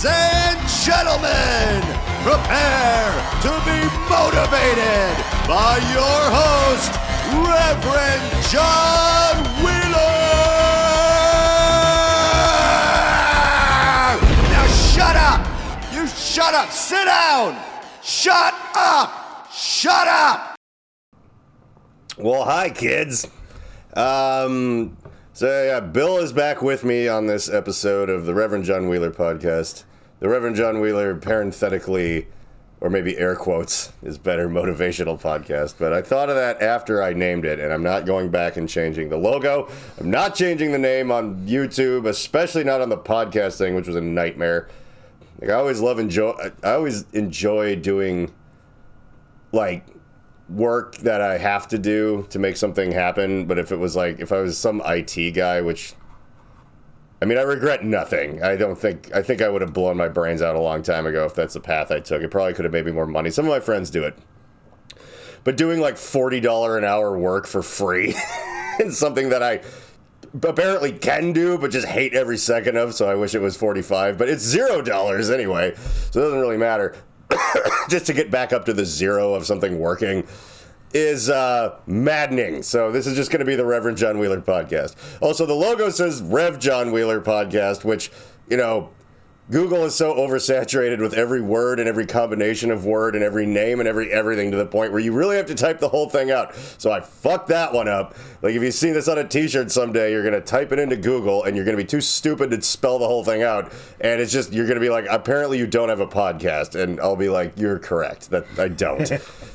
Ladies and gentlemen, prepare to be motivated by your host, Reverend John Wheeler! Now shut up! You shut up! Sit down! Shut up! Shut up! Well, hi, kids. Bill is back with me on this episode of the Reverend John Wheeler podcast. The Reverend John Wheeler, parenthetically, or maybe air quotes, is better motivational podcast. But I thought of that after I named it, and I'm not going back and changing the logo. I'm not changing the name on YouTube, especially not on the podcast thing, which was a nightmare. Like, I always enjoy doing, like, work that I have to do to make something happen. But if I was some IT guy, which, I mean, I regret nothing. I think I would have blown my brains out a long time ago if that's the path I took. It probably could have made me more money. Some of my friends do it. But doing like $40 an hour work for free is something that I apparently can do, but just hate every second of, so I wish it was 45. But it's $0 anyway, so it doesn't really matter. Just to get back up to the zero of something working is maddening. So this is just going to be the Reverend John Wheeler podcast. Also, the logo says Rev John Wheeler podcast, which, you know, Google is so oversaturated with every word and every combination of word and every name and everything to the point where you really have to type the whole thing out. So I fucked that one up. Like, if you see this on a t-shirt someday, you're going to type it into Google and you're going to be too stupid to spell the whole thing out. And it's just, you're going to be like, apparently you don't have a podcast. And I'll be like, you're correct. That I don't.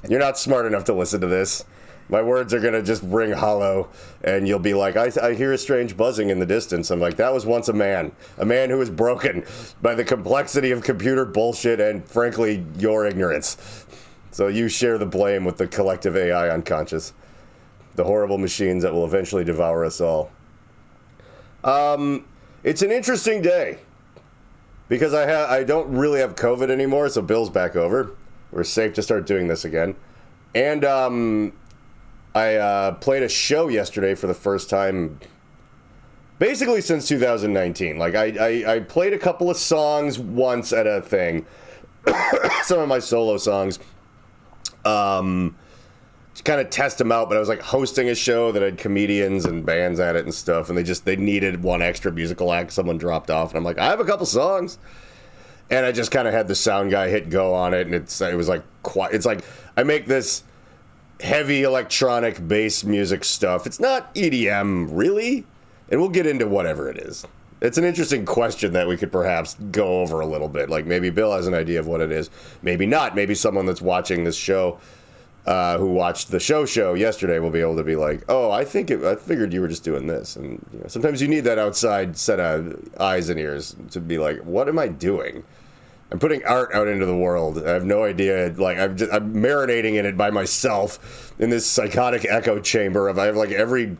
You're not smart enough to listen to this. My words are going to just ring hollow, and you'll be like, I hear a strange buzzing in the distance. I'm like, that was once a man who was broken by the complexity of computer bullshit and, frankly, your ignorance. So you share the blame with the collective AI unconscious, the horrible machines that will eventually devour us all. It's an interesting day, because I don't really have COVID anymore, so Bill's back over. We're safe to start doing this again. And, I played a show yesterday for the first time, basically since 2019. Like, I played a couple of songs once at a thing, some of my solo songs, just kind of test them out. But I was like hosting a show that had comedians and bands at it and stuff, and they needed one extra musical act. Someone dropped off, and I'm like, I have a couple songs, and I just kind of had the sound guy hit go on it, and it was like quiet. It's like I make this heavy electronic bass music stuff. It's not EDM, really. And we'll get into whatever it is. It's an interesting question that we could perhaps go over a little bit. Like, maybe Bill has an idea of what it is. Maybe not. Maybe someone that's watching this show, who watched the show yesterday, will be able to be like, oh, I figured you were just doing this. And you know, sometimes you need that outside set of eyes and ears to be like, what am I doing? I'm putting art out into the world. I have no idea. Like, I'm marinating in it by myself in this psychotic echo chamber of I have like every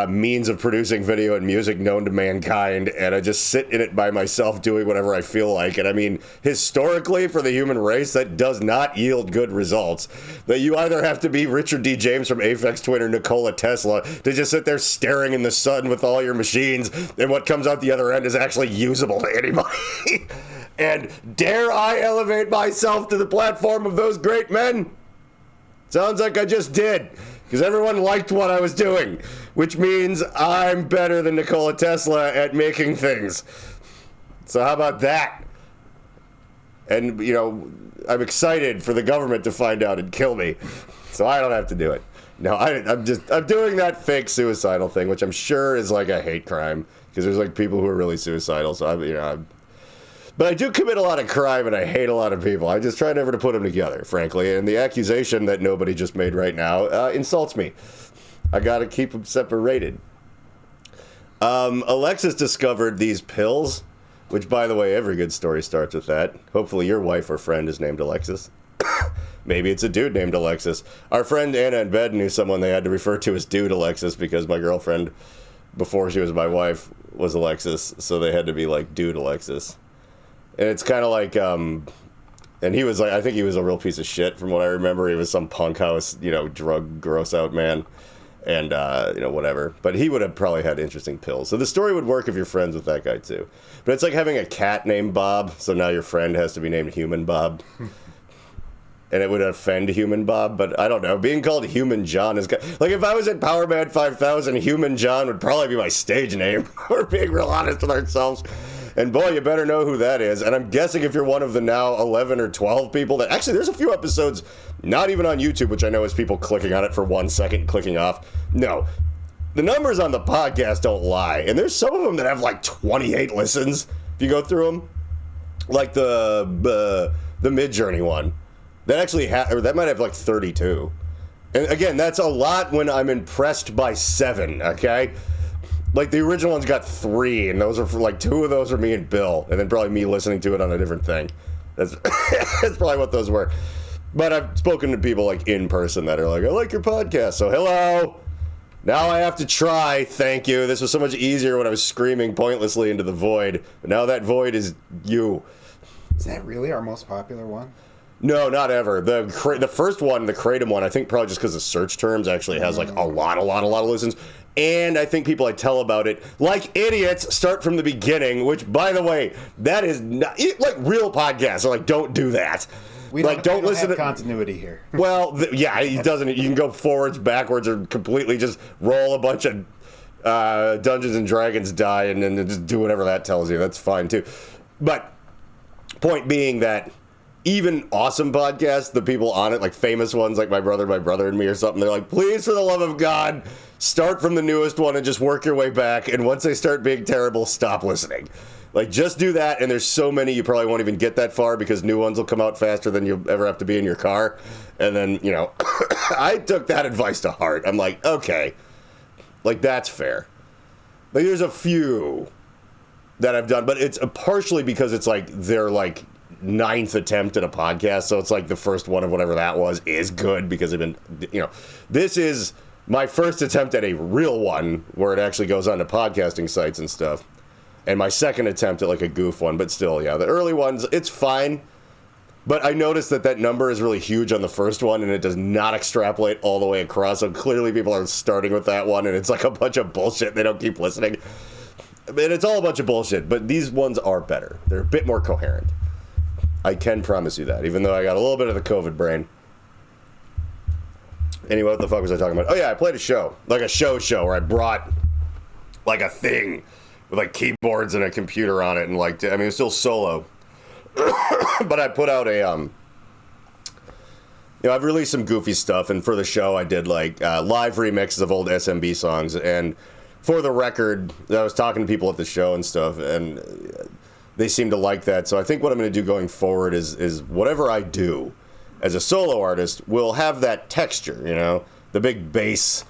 means of producing video and music known to mankind, and I just sit in it by myself doing whatever I feel like. And I mean, historically, for the human race, that does not yield good results. That you either have to be Richard D. James from Aphex Twin or Nikola Tesla to just sit there staring in the sun with all your machines, and what comes out the other end is actually usable to anybody. And dare I elevate myself to the platform of those great men? Sounds like I just did, because everyone liked what I was doing, which means I'm better than Nikola Tesla at making things. So how about that? And, you know, I'm excited for the government to find out and kill me, so I don't have to do it. No, I'm doing that fake suicidal thing, which I'm sure is like a hate crime, because there's like people who are really suicidal, so but I do commit a lot of crime, and I hate a lot of people. I just try never to put them together, frankly. And the accusation that nobody just made right now insults me. I got to keep them separated. Alexis discovered these pills, which, by the way, every good story starts with that. Hopefully your wife or friend is named Alexis. Maybe it's a dude named Alexis. Our friend Anna in bed knew someone they had to refer to as Dude Alexis because my girlfriend, before she was my wife, was Alexis. So they had to be like Dude Alexis. And it's kind of like, and he was like, I think he was a real piece of shit from what I remember. He was some punk house, drug gross out man. and whatever. But he would have probably had interesting pills. So the story would work if you're friends with that guy too. But it's like having a cat named Bob, so now your friend has to be named Human Bob. And it would offend Human Bob, but I don't know. Being called Human John is... Like, if I was at Power Man 5000, Human John would probably be my stage name. We're being real honest with ourselves. And boy, you better know who that is. And I'm guessing if you're one of the now 11 or 12 people that... Actually, there's a few episodes, not even on YouTube, which I know is people clicking on it for 1 second, clicking off. No. The numbers on the podcast don't lie. And there's some of them that have like 28 listens, if you go through them. Like the Mid-Journey one. That actually or that might have like 32. And again, that's a lot when I'm impressed by 7, okay? Like the original one's got 3, and those are for like 2 of those are me and Bill, and then probably me listening to it on a different thing. That's that's probably what those were. But I've spoken to people like in person that are like, I like your podcast, so hello. Now I have to try, thank you. This was so much easier when I was screaming pointlessly into the void, but now that void is you. Is that really our most popular one? No, not ever. The first one, the Kratom one, I think probably just because of search terms, actually has like a lot of listens. And I think people I tell about it, like idiots, start from the beginning, which, by the way, that is not... Like, real podcasts are like, don't do that. We don't listen to continuity here. Well, yeah, it doesn't... You can go forwards, backwards, or completely just roll a bunch of Dungeons and Dragons die and then just do whatever that tells you. That's fine, too. But, point being that... Even awesome podcasts, the people on it, like famous ones like My Brother and Me or something, they're like, please, for the love of God, start from the newest one and just work your way back. And once they start being terrible, stop listening. Like, just do that. And there's so many, you probably won't even get that far because new ones will come out faster than you'll ever have to be in your car. And then, I took that advice to heart. I'm like, okay, like, that's fair. Like, there's a few that I've done, but it's partially because it's like, they're like, 9th attempt at a podcast, so it's like the first one of whatever that was is good because I've been, this is my first attempt at a real one where it actually goes on to podcasting sites and stuff, and my second attempt at like a goof one, but still, yeah, the early ones, it's fine, but I noticed that number is really huge on the first one, and it does not extrapolate all the way across, so clearly people are starting with that one, and it's like a bunch of bullshit, they don't keep listening. I mean, it's all a bunch of bullshit, but these ones are better. They're a bit more coherent. I can promise you that, even though I got a little bit of the COVID brain. Anyway, what the fuck was I talking about? Oh yeah, I played a show. Like a show where I brought like a thing with like keyboards and a computer on it and like, I mean, it was still solo. But I put out I've released some goofy stuff, and for the show I did like live remixes of old SMB songs, and for the record, I was talking to people at the show and stuff, and they seem to like that. So I think what I'm going to do going forward is whatever I do as a solo artist will have that texture, the big bass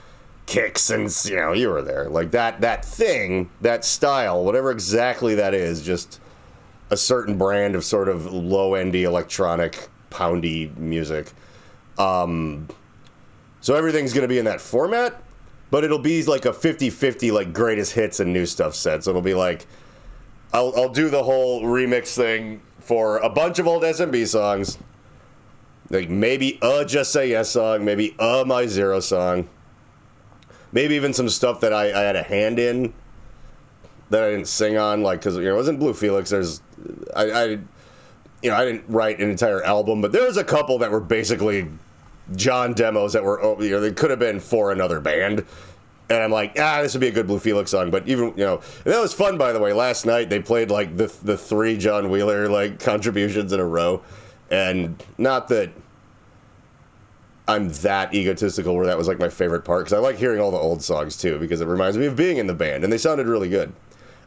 kicks and, you were there. Like that thing, that style, whatever exactly that is, just a certain brand of sort of low-endy electronic poundy music. So everything's going to be in that format, but it'll be like a 50-50 like greatest hits and new stuff set. So it'll be like, I'll do the whole remix thing for a bunch of old SMB songs. Like maybe a Just Say Yes song, maybe a My Zero song. Maybe even some stuff that I had a hand in that I didn't sing on, like, because, it wasn't Blue Felix. I didn't write an entire album, but there was a couple that were basically John demos that were, they could have been for another band. And I'm like, this would be a good Blue Felix song. But even, and that was fun, by the way. Last night, they played, like, the 3 John Wheeler, like, contributions in a row. And not that I'm that egotistical where that was, like, my favorite part. Because I like hearing all the old songs, too. Because it reminds me of being in the band. And they sounded really good.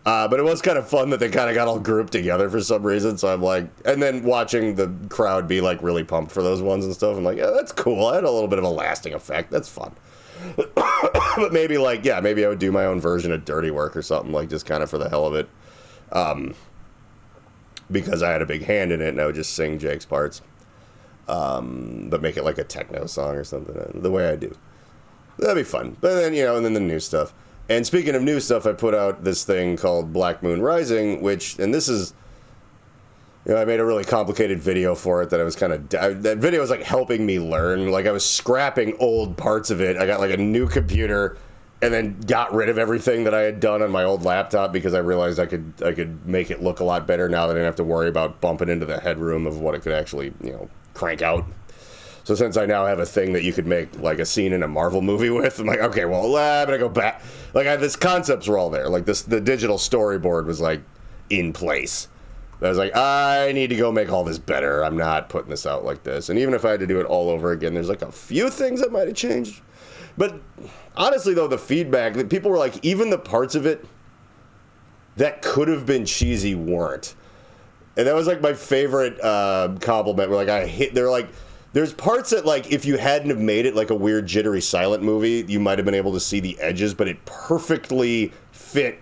But it was kind of fun that they kind of got all grouped together for some reason. So I'm like, and then watching the crowd be, like, really pumped for those ones and stuff. I'm like, yeah, that's cool. I had a little bit of a lasting effect. That's fun. But maybe maybe I would do my own version of Dirty Work or something, like, just kind of for the hell of it, because I had a big hand in it, and I would just sing Jake's parts, but make it like a techno song or something, the way I do. That'd be fun. But then, and then the new stuff. And speaking of new stuff, I put out this thing called Black Moon Rising, and this is I made a really complicated video for it that I was that video was like helping me learn. Like I was scrapping old parts of it. I got like a new computer and then got rid of everything that I had done on my old laptop because I realized I could make it look a lot better now that I didn't have to worry about bumping into the headroom of what it could actually, crank out. So since I now have a thing that you could make like a scene in a Marvel movie with, I'm like, okay, well, I'm gonna go back. Like this concepts were all there. Like the digital storyboard was like in place. I was like, I need to go make all this better. I'm not putting this out like this. And even if I had to do it all over again, there's like a few things that might have changed. But honestly, though, the feedback, that people were like, even the parts of it that could have been cheesy weren't. And that was like my favorite compliment. Where like they're like, there's parts that like if you hadn't have made it like a weird jittery silent movie, you might have been able to see the edges, but it perfectly fit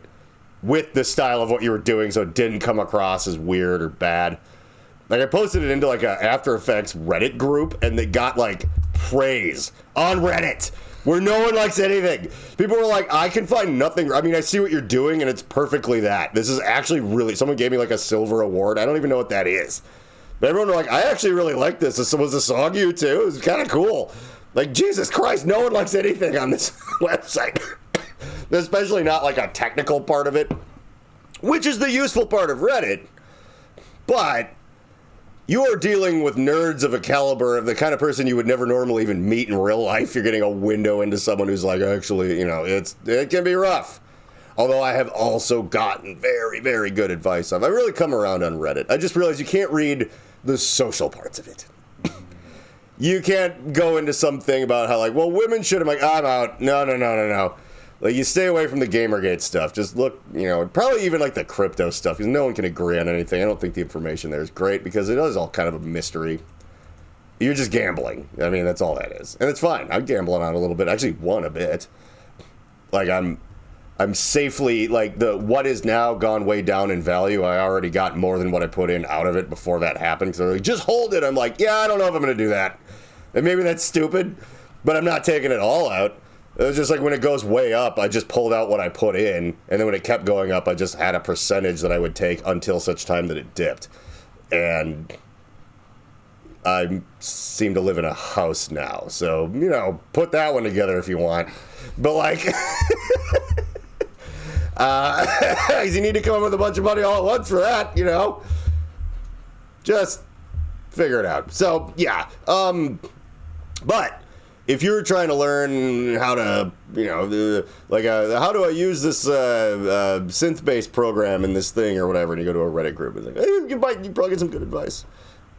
with the style of what you were doing, so it didn't come across as weird or bad. Like I posted it into like a After Effects Reddit group, and they got like praise on Reddit where no one likes anything. People were like, I can find nothing. I mean, I see what you're doing, and it's perfectly that. This is actually really. Someone gave me like a silver award. I don't even know what that is. But everyone were like, I actually really like this. This was a song you too. It was kind of cool. Like Jesus Christ, no one likes anything on this website. Especially not like a technical part of it, which is the useful part of Reddit. But you are dealing with nerds of a caliber of the kind of person you would never normally even meet in real life. You're getting a window into someone who's like, actually, it can be rough. Although I have also gotten very, very good advice on. I've really come around on Reddit. I just realized you can't read the social parts of it. You can't go into something about how like, well, women should. I'm like, I'm out. No. Like, you stay away from the Gamergate stuff. Just look, probably even like the crypto stuff, because no one can agree on anything. I don't think the information there is great, because it is all kind of a mystery. You're just gambling. I mean, that's all that is. And it's fine. I'm gambling on a little bit. I actually won a bit. Like, I'm safely, like, the what is now gone way down in value. I already got more than what I put in out of it before that happened. So they're like, just hold it. I'm like, yeah, I don't know if I'm going to do that. And maybe that's stupid, but I'm not taking it all out. It was just like when it goes way up, I just pulled out what I put in, and then when it kept going up, I just had a percentage that I would take until such time that it dipped. And I seem to live in a house now, so, put that one together if you want. But, like, you need to come up with a bunch of money all at once for that, Just figure it out. So, yeah. But if you're trying to learn how to, how do I use this synth-based program in this thing or whatever, and you go to a Reddit group, it's like, hey, you probably get some good advice.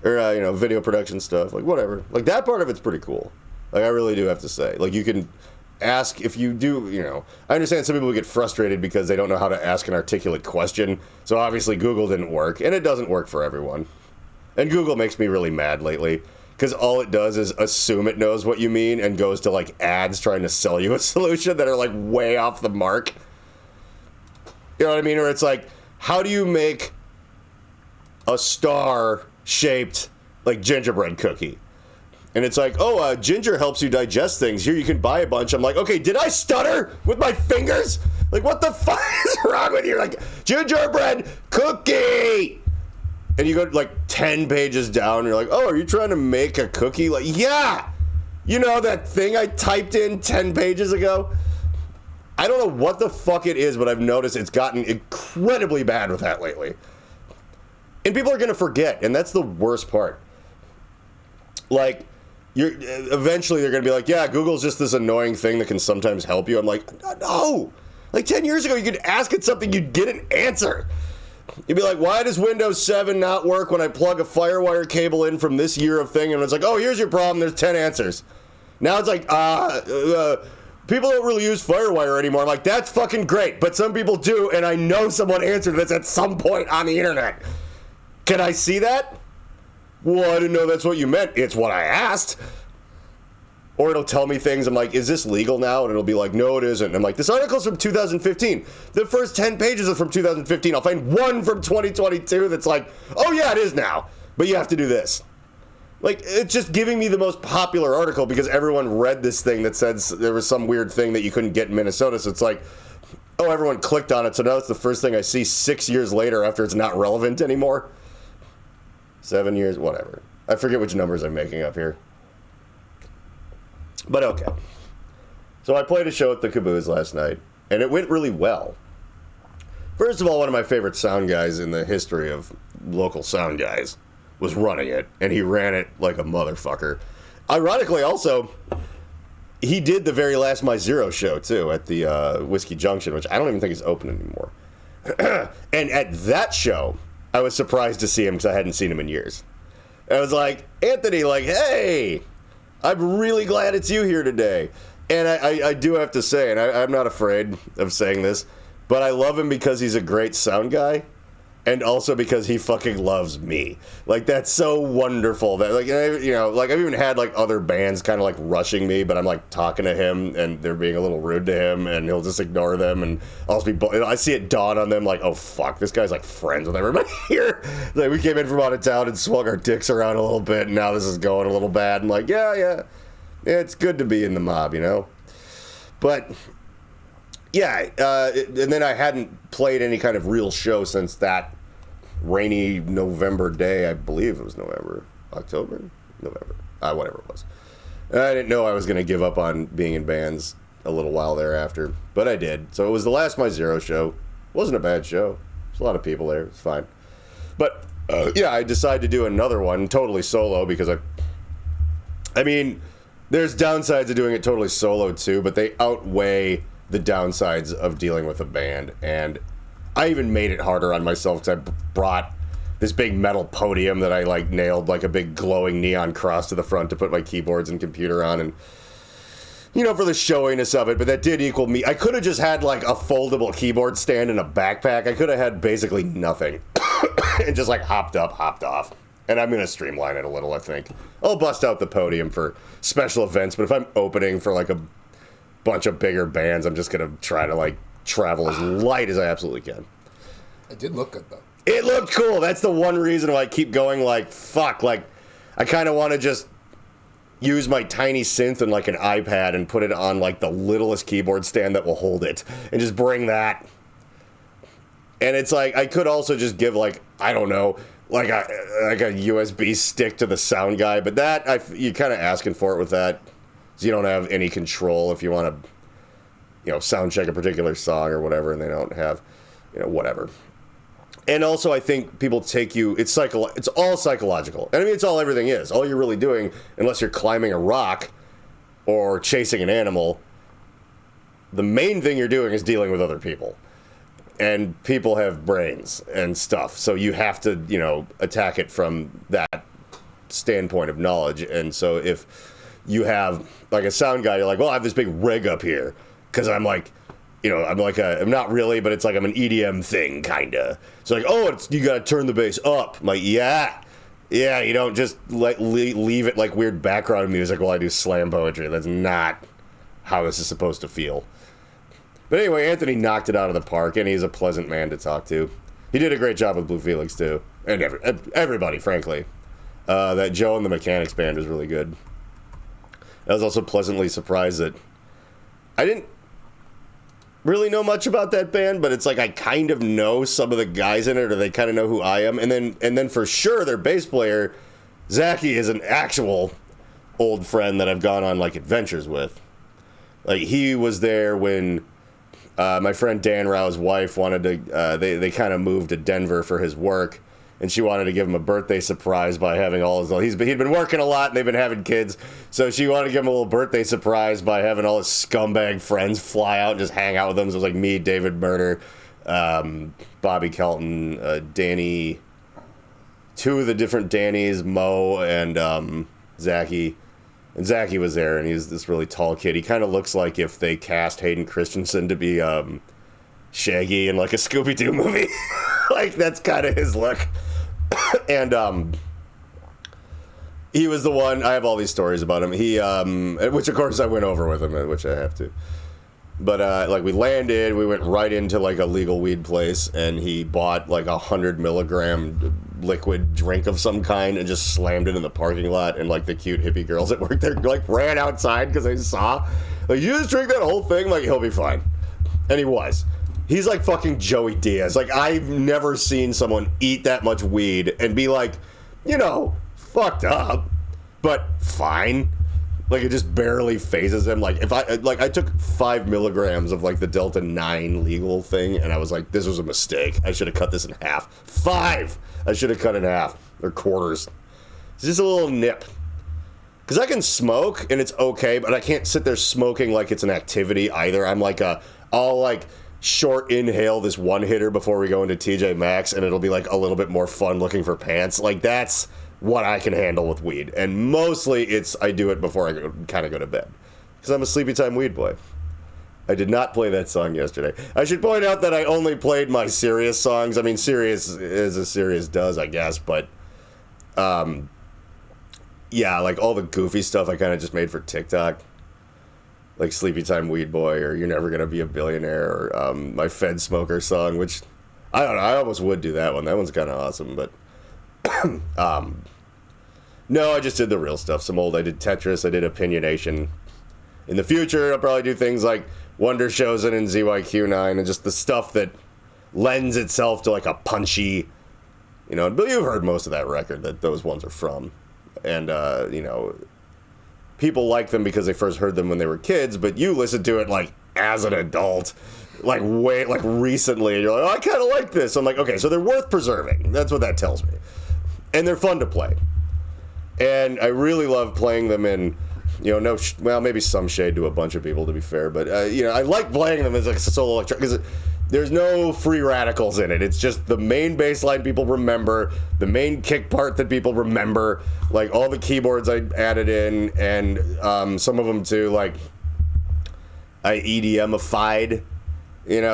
Or, video production stuff, like, whatever. Like, that part of it's pretty cool. Like, I really do have to say. Like, you can ask, if you do, I understand some people get frustrated because they don't know how to ask an articulate question. So, obviously, Google didn't work, and it doesn't work for everyone. And Google makes me really mad lately. Because all it does is assume it knows what you mean and goes to, like, ads trying to sell you a solution that are, like, way off the mark. You know what I mean? Or it's like, how do you make a star-shaped, like, gingerbread cookie? And it's like, oh, ginger helps you digest things. Here, you can buy a bunch. I'm like, okay, did I stutter with my fingers? Like, what the fuck is wrong with you? Like, gingerbread cookie! And you go like 10 pages down, and you're like, oh, are you trying to make a cookie? Like, yeah! That thing I typed in 10 pages ago? I don't know what the fuck it is, but I've noticed it's gotten incredibly bad with that lately. And people are going to forget, and that's the worst part. Like, eventually they're going to be like, yeah, Google's just this annoying thing that can sometimes help you. I'm like, no! Like 10 years ago, you could ask it something, you'd get an answer. You'd be like, why does Windows 7 not work when I plug a FireWire cable in from this year of thing? And it's like, oh, here's your problem. There's 10 answers. Now it's like, people don't really use FireWire anymore. I'm like, that's fucking great. But some people do, and I know someone answered this at some point on the internet. Can I see that? Well, I didn't know that's what you meant. It's what I asked. Or it'll tell me things, I'm like, is this legal now? And it'll be like, no, it isn't. And I'm like, this article's from 2015. The first 10 pages are from 2015. I'll find one from 2022 that's like, oh yeah, it is now. But you have to do this. Like, it's just giving me the most popular article because everyone read this thing that said there was some weird thing that you couldn't get in Minnesota. So it's like, oh, everyone clicked on it. So now it's the first thing I see 6 years later after it's not relevant anymore. 7 years, whatever. I forget which numbers I'm making up here. But okay. So I played a show at the Caboose last night, and it went really well. First of all, one of my favorite sound guys in the history of local sound guys was running it, and he ran it like a motherfucker. Ironically, also, he did the very last My Zero show, too, at the Whiskey Junction, which I don't even think is open anymore. And at that show, I was surprised to see him because I hadn't seen him in years. And I was like, Anthony, like, hey, I'm really glad it's you here today. And I do have to say, and I'm not afraid of saying this, but I love him because he's a great sound guy, and also because he fucking loves me. Like, that's so wonderful. That, like, you know, like, I've even had, like, other bands kind of, like, rushing me, but I'm, like, talking to him, and they're being a little rude to him, and he'll just ignore them, and I'll just be, I see it dawn on them, like, oh, fuck, this guy's, like, friends with everybody here. Like, we came in from out of town and swung our dicks around a little bit, and now this is going a little bad. I'm like, yeah, it's good to be in the mob, you know? But, yeah, and then I hadn't played any kind of real show since that rainy November day. I believe it was November, whatever it was. And I didn't know I was going to give up on being in bands a little while thereafter, but I did. So it was the last My Zero show. Wasn't a bad show. There's a lot of people there. It's fine. But, yeah, I decided to do another one totally solo because I mean, there's downsides of doing it totally solo too, but they outweigh the downsides of dealing with a band. And I even made it harder on myself because I brought this big metal podium that I like nailed like a big glowing neon cross to the front to put my keyboards and computer on, and you know, for the showiness of it. But that did equal me. I could have just had like a foldable keyboard stand and a backpack. I could have had basically nothing and just like hopped up, hopped off. And I'm going to streamline it a little, I think. I'll bust out the podium for special events, but if I'm opening for like a bunch of bigger bands, I'm just going to try to like travel as light as I absolutely can. It did look good, though. It looked cool. That's the one reason why I keep going like, fuck. Like, I kind of want to just use my tiny synth and like an iPad and put it on like the littlest keyboard stand that will hold it. And just bring that. And it's like, I could also just give like, I don't know, like a USB stick to the sound guy, but that you're kind of asking for it with that, so you don't have any control if you want to, you know, sound check a particular song or whatever, and they don't have, you know, whatever. And also, I think people take you. It's all psychological, and I mean, it's all everything is. All you're really doing, unless you're climbing a rock or chasing an animal, the main thing you're doing is dealing with other people. And people have brains and stuff, so you have to, you know, attack it from that standpoint of knowledge. And so if you have, like, a sound guy, you're like, well, I have this big rig up here, because I'm like, you know, I'm not really, but it's like I'm an EDM thing, kind of. So like, oh, you got to turn the bass up. I'm like, yeah, you don't just leave it like weird background music while I do slam poetry. That's not how this is supposed to feel. But anyway, Anthony knocked it out of the park, and he's a pleasant man to talk to. He did a great job with Blue Felix, too. And everybody, frankly. That Joe and the Mechanics band was really good. I was also pleasantly surprised that I didn't really know much about that band, but it's like I kind of know some of the guys in it, or they kind of know who I am. And then for sure, their bass player, Zachy, is an actual old friend that I've gone on, like, adventures with. Like, he was there when my friend Dan Rao's wife wanted to, they kind of moved to Denver for his work, and she wanted to give him a birthday surprise by having all his, he'd been working a lot, and they've been having kids, so she wanted to give him a little birthday surprise by having all his scumbag friends fly out and just hang out with him. So it was like me, David Murder, Bobby Kelton, Danny, two of the different Dannys, Mo, and Zachy. And Zachy was there, and he's this really tall kid. He kind of looks like if they cast Hayden Christensen to be Shaggy in like a Scooby-Doo movie. Like, that's kind of his look. And he was the one. I have all these stories about him. He, which of course I went over with him, which I have to. But like, we landed, we went right into like a legal weed place, and he bought like 100 milligram liquid drink of some kind and just slammed it in the parking lot. And like the cute hippie girls that worked there like ran outside because they saw, like, you just drink that whole thing, like, he'll be fine. And he was. He's like fucking Joey Diaz. Like, I've never seen someone eat that much weed and be like, fucked up, but fine. Like, it just barely phases him. Like, if I took 5 milligrams of, like, the Delta 9 legal thing, and I was like, this was a mistake. I should have cut this in half. 5! I should have cut in half. Or quarters. It's just a little nip. Because I can smoke, and it's okay, but I can't sit there smoking like it's an activity either. I'm like I'll, like, short inhale this one hitter before we go into TJ Maxx, and it'll be, like, a little bit more fun looking for pants. Like, that's what I can handle with weed. And mostly I do it before I kind of go to bed. Because I'm a sleepy time weed boy. I did not play that song yesterday. I should point out that I only played my serious songs. I mean, serious as serious does, I guess. But, yeah, like all the goofy stuff I kind of just made for TikTok. Like Sleepy Time Weed Boy or You're Never Gonna Be a Billionaire or my Fed Smoker song, which, I don't know, I almost would do that one. That one's kind of awesome, but... no, I just did the real stuff. I did Tetris, I did Opinionation. In the future, I'll probably do things like Wonder Chosen and ZYQ9 and just the stuff that lends itself to like a punchy, but you've heard most of that record that those ones are from. And, people like them because they first heard them when they were kids, but you listen to it like as an adult, like recently, and you're like, oh, I kind of like this. I'm like, okay, so they're worth preserving. That's what that tells me. And they're fun to play. And I really love playing them in, maybe some shade to a bunch of people, to be fair. But, I like playing them as like a solo electric, because there's no free radicals in it. It's just the main bass line people remember, the main kick part that people remember, like all the keyboards I added in, and some of them too, like I EDM-ified.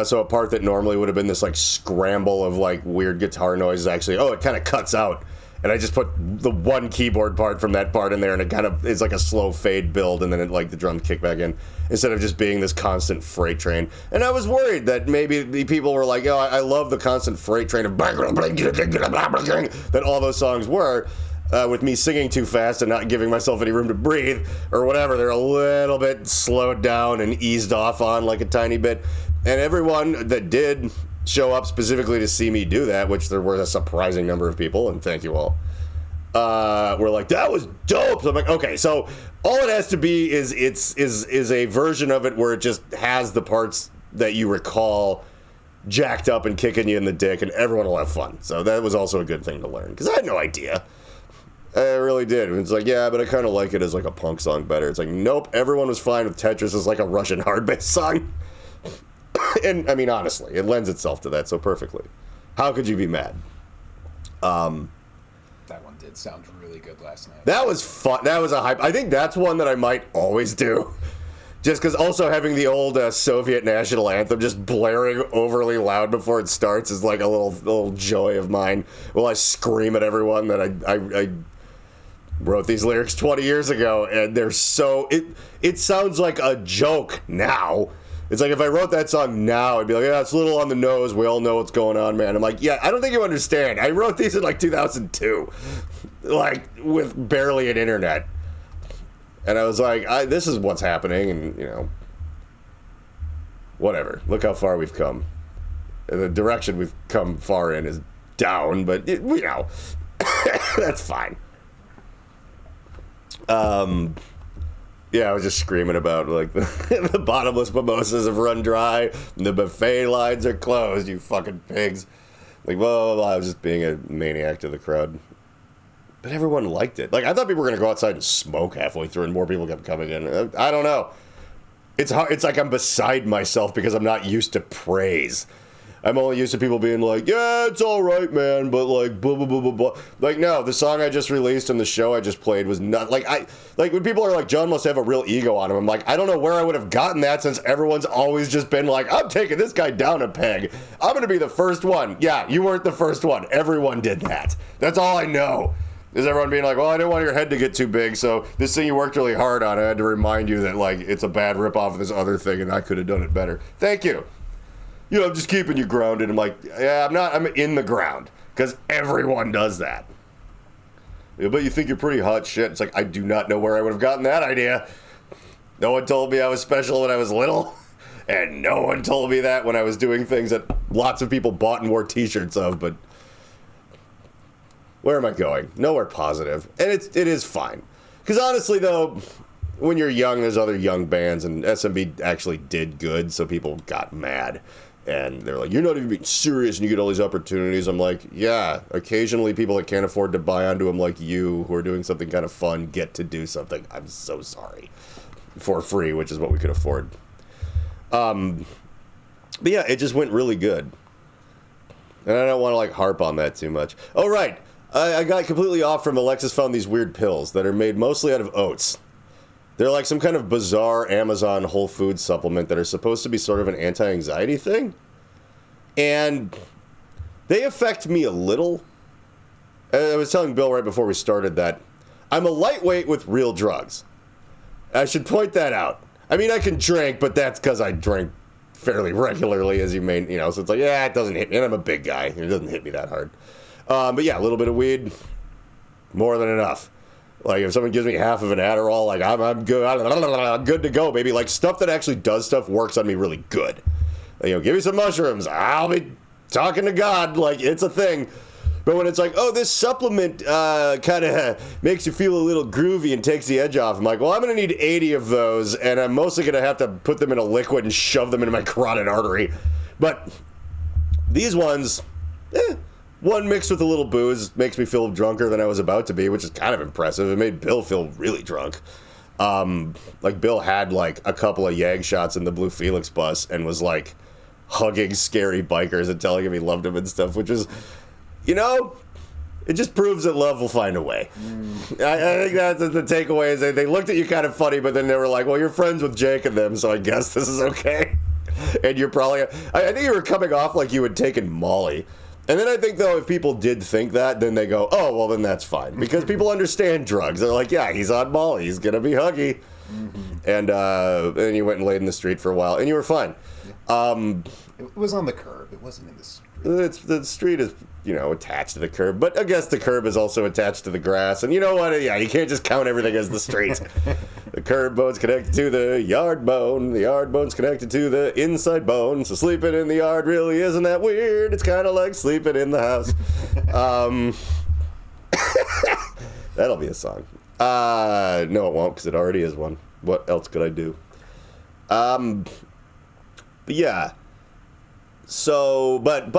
So a part that normally would have been this, like, scramble of, like, weird guitar noises, actually, it kind of cuts out. And I just put the one keyboard part from that part in there, and it kind of is like a slow fade build, and then, the drums kick back in, instead of just being this constant freight train. And I was worried that maybe the people were like, I love the constant freight train of that all those songs were, with me singing too fast and not giving myself any room to breathe, or whatever. They're a little bit slowed down and eased off on, like, a tiny bit. And everyone that did show up specifically to see me do that, which there were a surprising number of people, and thank you all, were like, that was dope. So I'm like, okay, so all it has to be is a version of it where it just has the parts that you recall jacked up and kicking you in the dick, and everyone will have fun. So that was also a good thing to learn, because I had no idea. I really did. It's like, yeah, but I kind of like it as like a punk song better. It's like, nope, everyone was fine with Tetris as like a Russian hard bass song. And, I mean, honestly, it lends itself to that so perfectly. How could you be mad? That one did sound really good last night. That was fun. That was a hype. I think that's one that I might always do. Just because also having the old Soviet national anthem just blaring overly loud before it starts is like a little joy of mine. While I scream at everyone that I wrote these lyrics 20 years ago, and they're so... It sounds like a joke now. It's like if I wrote that song now, I'd be like, yeah, it's a little on the nose. We all know what's going on, man. I'm like, yeah, I don't think you understand. I wrote these in like 2002, like with barely an internet. And I was like, this is what's happening, and, whatever. Look how far we've come. And the direction we've come far in is down, but, that's fine. Yeah, I was just screaming about, like, the bottomless mimosas have run dry, and the buffet lines are closed, you fucking pigs. Like, blah, blah, blah. I was just being a maniac to the crowd. But everyone liked it. Like, I thought people were going to go outside and smoke halfway through, and more people kept coming in. I don't know. It's hard. It's like I'm beside myself because I'm not used to praise. I'm only used to people being like, yeah, it's all right, man, but like, blah, blah, blah, blah, blah. Like, no, the song I just released and the show I just played was not, like, when people are like, John must have a real ego on him, I'm like, I don't know where I would have gotten that since everyone's always just been like, I'm taking this guy down a peg. I'm going to be the first one. Yeah, you weren't the first one. Everyone did that. That's all I know. Is everyone being like, well, I didn't want your head to get too big, so this thing you worked really hard on, I had to remind you that, like, it's a bad ripoff of this other thing, and I could have done it better. Thank you. I'm just keeping you grounded. I'm like, yeah, I'm in the ground, because everyone does that. Yeah, but you think you're pretty hot shit. It's like, I do not know where I would have gotten that idea. No one told me I was special when I was little, and no one told me that when I was doing things that lots of people bought and wore t-shirts of, but... Where am I going? Nowhere positive. And it is fine. Because honestly, though, when you're young, there's other young bands, and SMB actually did good, so people got mad. And they're like, you're not even being serious, and you get all these opportunities. I'm like, yeah, occasionally people that can't afford to buy onto them like you, who are doing something kind of fun, get to do something. I'm so sorry. For free, which is what we could afford. But yeah, it just went really good. And I don't want to, like, harp on that too much. Oh, right. I got completely off from Alexis found these weird pills that are made mostly out of oats. They're like some kind of bizarre Amazon Whole Foods supplement that are supposed to be sort of an anti-anxiety thing. And they affect me a little. I was telling Bill right before we started that I'm a lightweight with real drugs. I should point that out. I mean, I can drink, but that's because I drink fairly regularly, as you may, so it's like, yeah, it doesn't hit me. And I'm a big guy. It doesn't hit me that hard. But yeah, a little bit of weed, more than enough. Like, if someone gives me half of an Adderall, like, I'm good. I'm good to go, baby. Like, stuff that actually does stuff works on me really good. Give me some mushrooms. I'll be talking to God. Like, it's a thing. But when it's like, oh, this supplement kind of makes you feel a little groovy and takes the edge off, I'm like, well, I'm going to need 80 of those, and I'm mostly going to have to put them in a liquid and shove them into my carotid artery. But these ones, one mixed with a little booze makes me feel drunker than I was about to be, which is kind of impressive. It made Bill feel really drunk. Like, Bill had, like, a couple of Yag shots in the Blue Felix bus and was, like, hugging scary bikers and telling him he loved them and stuff, which was, it just proves that love will find a way. I think that's the takeaway is they looked at you kind of funny, but then they were like, well, you're friends with Jake and them, so I guess this is okay. And you're probably, I think you were coming off like you had taken Molly. And then I think, though, if people did think that, then they go, oh, well, then that's fine. Because people understand drugs. They're like, yeah, he's on Molly. He's going to be huggy. And then you went and laid in the street for a while, and you were fine. It was on the curb. It wasn't in the street. The street is, attached to the curb. But I guess the curb is also attached to the grass. And you know what? Yeah, you can't just count everything as the street. The curb bone's connected to the yard bone. The yard bone's connected to the inside bone. So sleeping in the yard really isn't that weird. It's kind of like sleeping in the house. That'll be a song. No, it won't, because it already is one. What else could I do? But yeah. So, but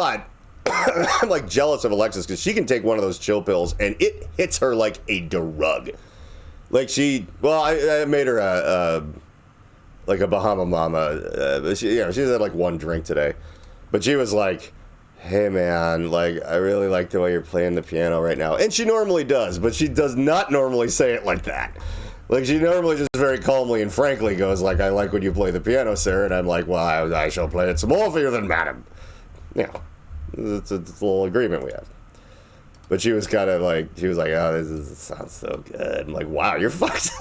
I'm like jealous of Alexis because she can take one of those chill pills and it hits her like a drug. Like I made her a Bahama Mama. She's had like one drink today, but she was like, "Hey man, like I really like the way you're playing the piano right now," and she normally does, but she does not normally say it like that. Like, she normally just very calmly and frankly goes, like, I like when you play the piano, sir. And I'm like, well, I shall play it some more for you then, madam. It's a little agreement we have. But she was kind of like, oh, this sounds so good. I'm like, wow, you're fucked.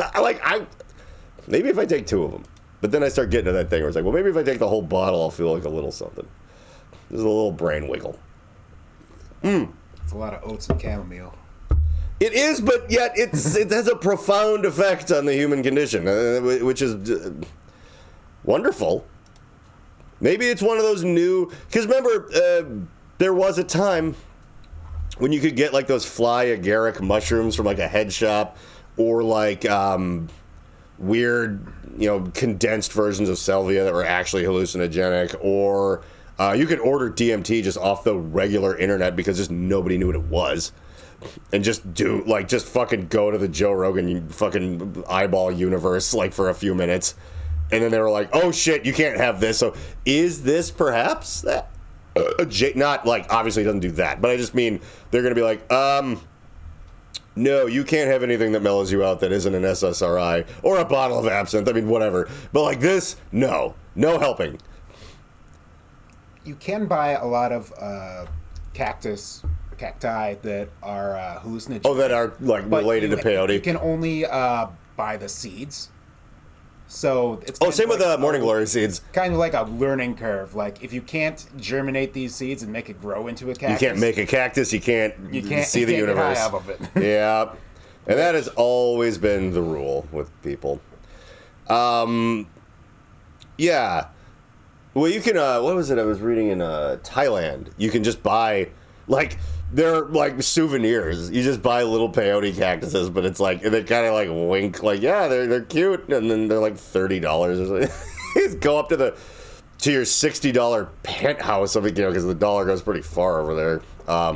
Maybe if I take 2 of them. But then I start getting to that thing where it's like, well, maybe if I take the whole bottle, I'll feel like a little something. There's a little brain wiggle. It's a lot of oats and chamomile. It is, but yet it has a profound effect on the human condition, which is wonderful. Maybe it's one of those new... Because remember, there was a time when you could get like those fly agaric mushrooms from like a head shop, or like weird, condensed versions of salvia that were actually hallucinogenic, or you could order DMT just off the regular internet because just nobody knew what it was. And just fucking go to the Joe Rogan fucking eyeball universe, like, for a few minutes. And then they were like, oh shit, you can't have this. So is this perhaps that? Not, like, obviously it doesn't do that. But I just mean, they're going to be like, no, you can't have anything that mellows you out that isn't an SSRI. Or a bottle of absinthe, I mean, whatever. But like this, no helping. You can buy a lot of cacti that are hallucinogenic. Oh, that are like related to peyote. You can only buy the seeds. So it's same with morning glory seeds. Kind of like a learning curve. Like if you can't germinate these seeds and make it grow into a cactus, you can't make a cactus. You can't see the universe. Get high off of it. Yeah, and that has always been the rule with people. Yeah. Well, you can. What was it? I was reading in Thailand. You can just buy. Like, they're like souvenirs. You just buy little peyote cactuses, but it's like they kind of like wink, like yeah, they're cute, and then they're like $30 or something. Go up to your $60 penthouse of it, because the dollar goes pretty far over there. I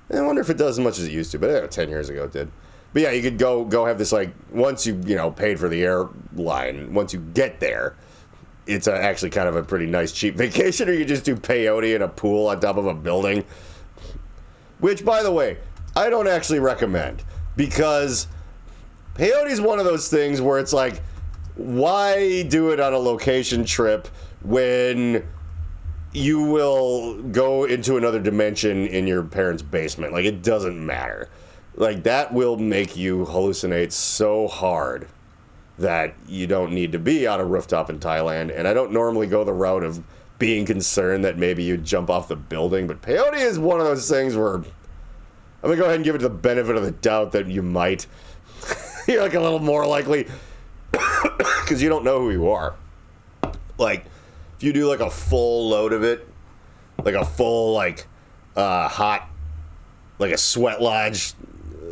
wonder if it does as much as it used to, but 10 years ago it did. But yeah, you could go have this, like, once you paid for the airline, once you get there, it's actually kind of a pretty nice cheap vacation, or you just do peyote in a pool on top of a building. Which, by the way, I don't actually recommend, because peyote is one of those things where it's like, why do it on a location trip when you will go into another dimension in your parents' basement? Like, it doesn't matter. Like, that will make you hallucinate so hard that you don't need to be on a rooftop in Thailand. And I don't normally go the route of being concerned that maybe you jump off the building, but peyote is one of those things where I'm gonna go ahead and give it the benefit of the doubt that you might. You're like a little more likely, because you don't know who you are. Like, if you do like a full load of it, like a full hot, like a sweat lodge,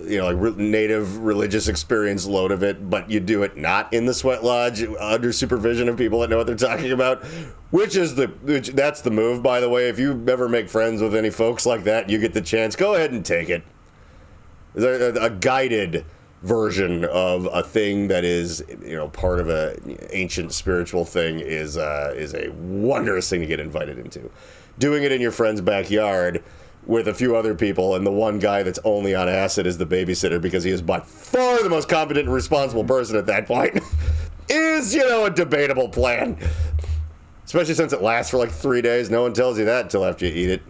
like native religious experience load of it, but you do it not in the sweat lodge under supervision of people that know what they're talking about, that's the move, by the way. If you ever make friends with any folks like that, you get the chance, go ahead and take it. A guided version of a thing that is, part of a ancient spiritual thing is a wondrous thing to get invited into. Doing it in your friend's backyard with a few other people, and the one guy that's only on acid is the babysitter because he is by far the most competent and responsible person at that point, is, a debatable plan. Especially since it lasts for like 3 days. No one tells you that until after you eat it.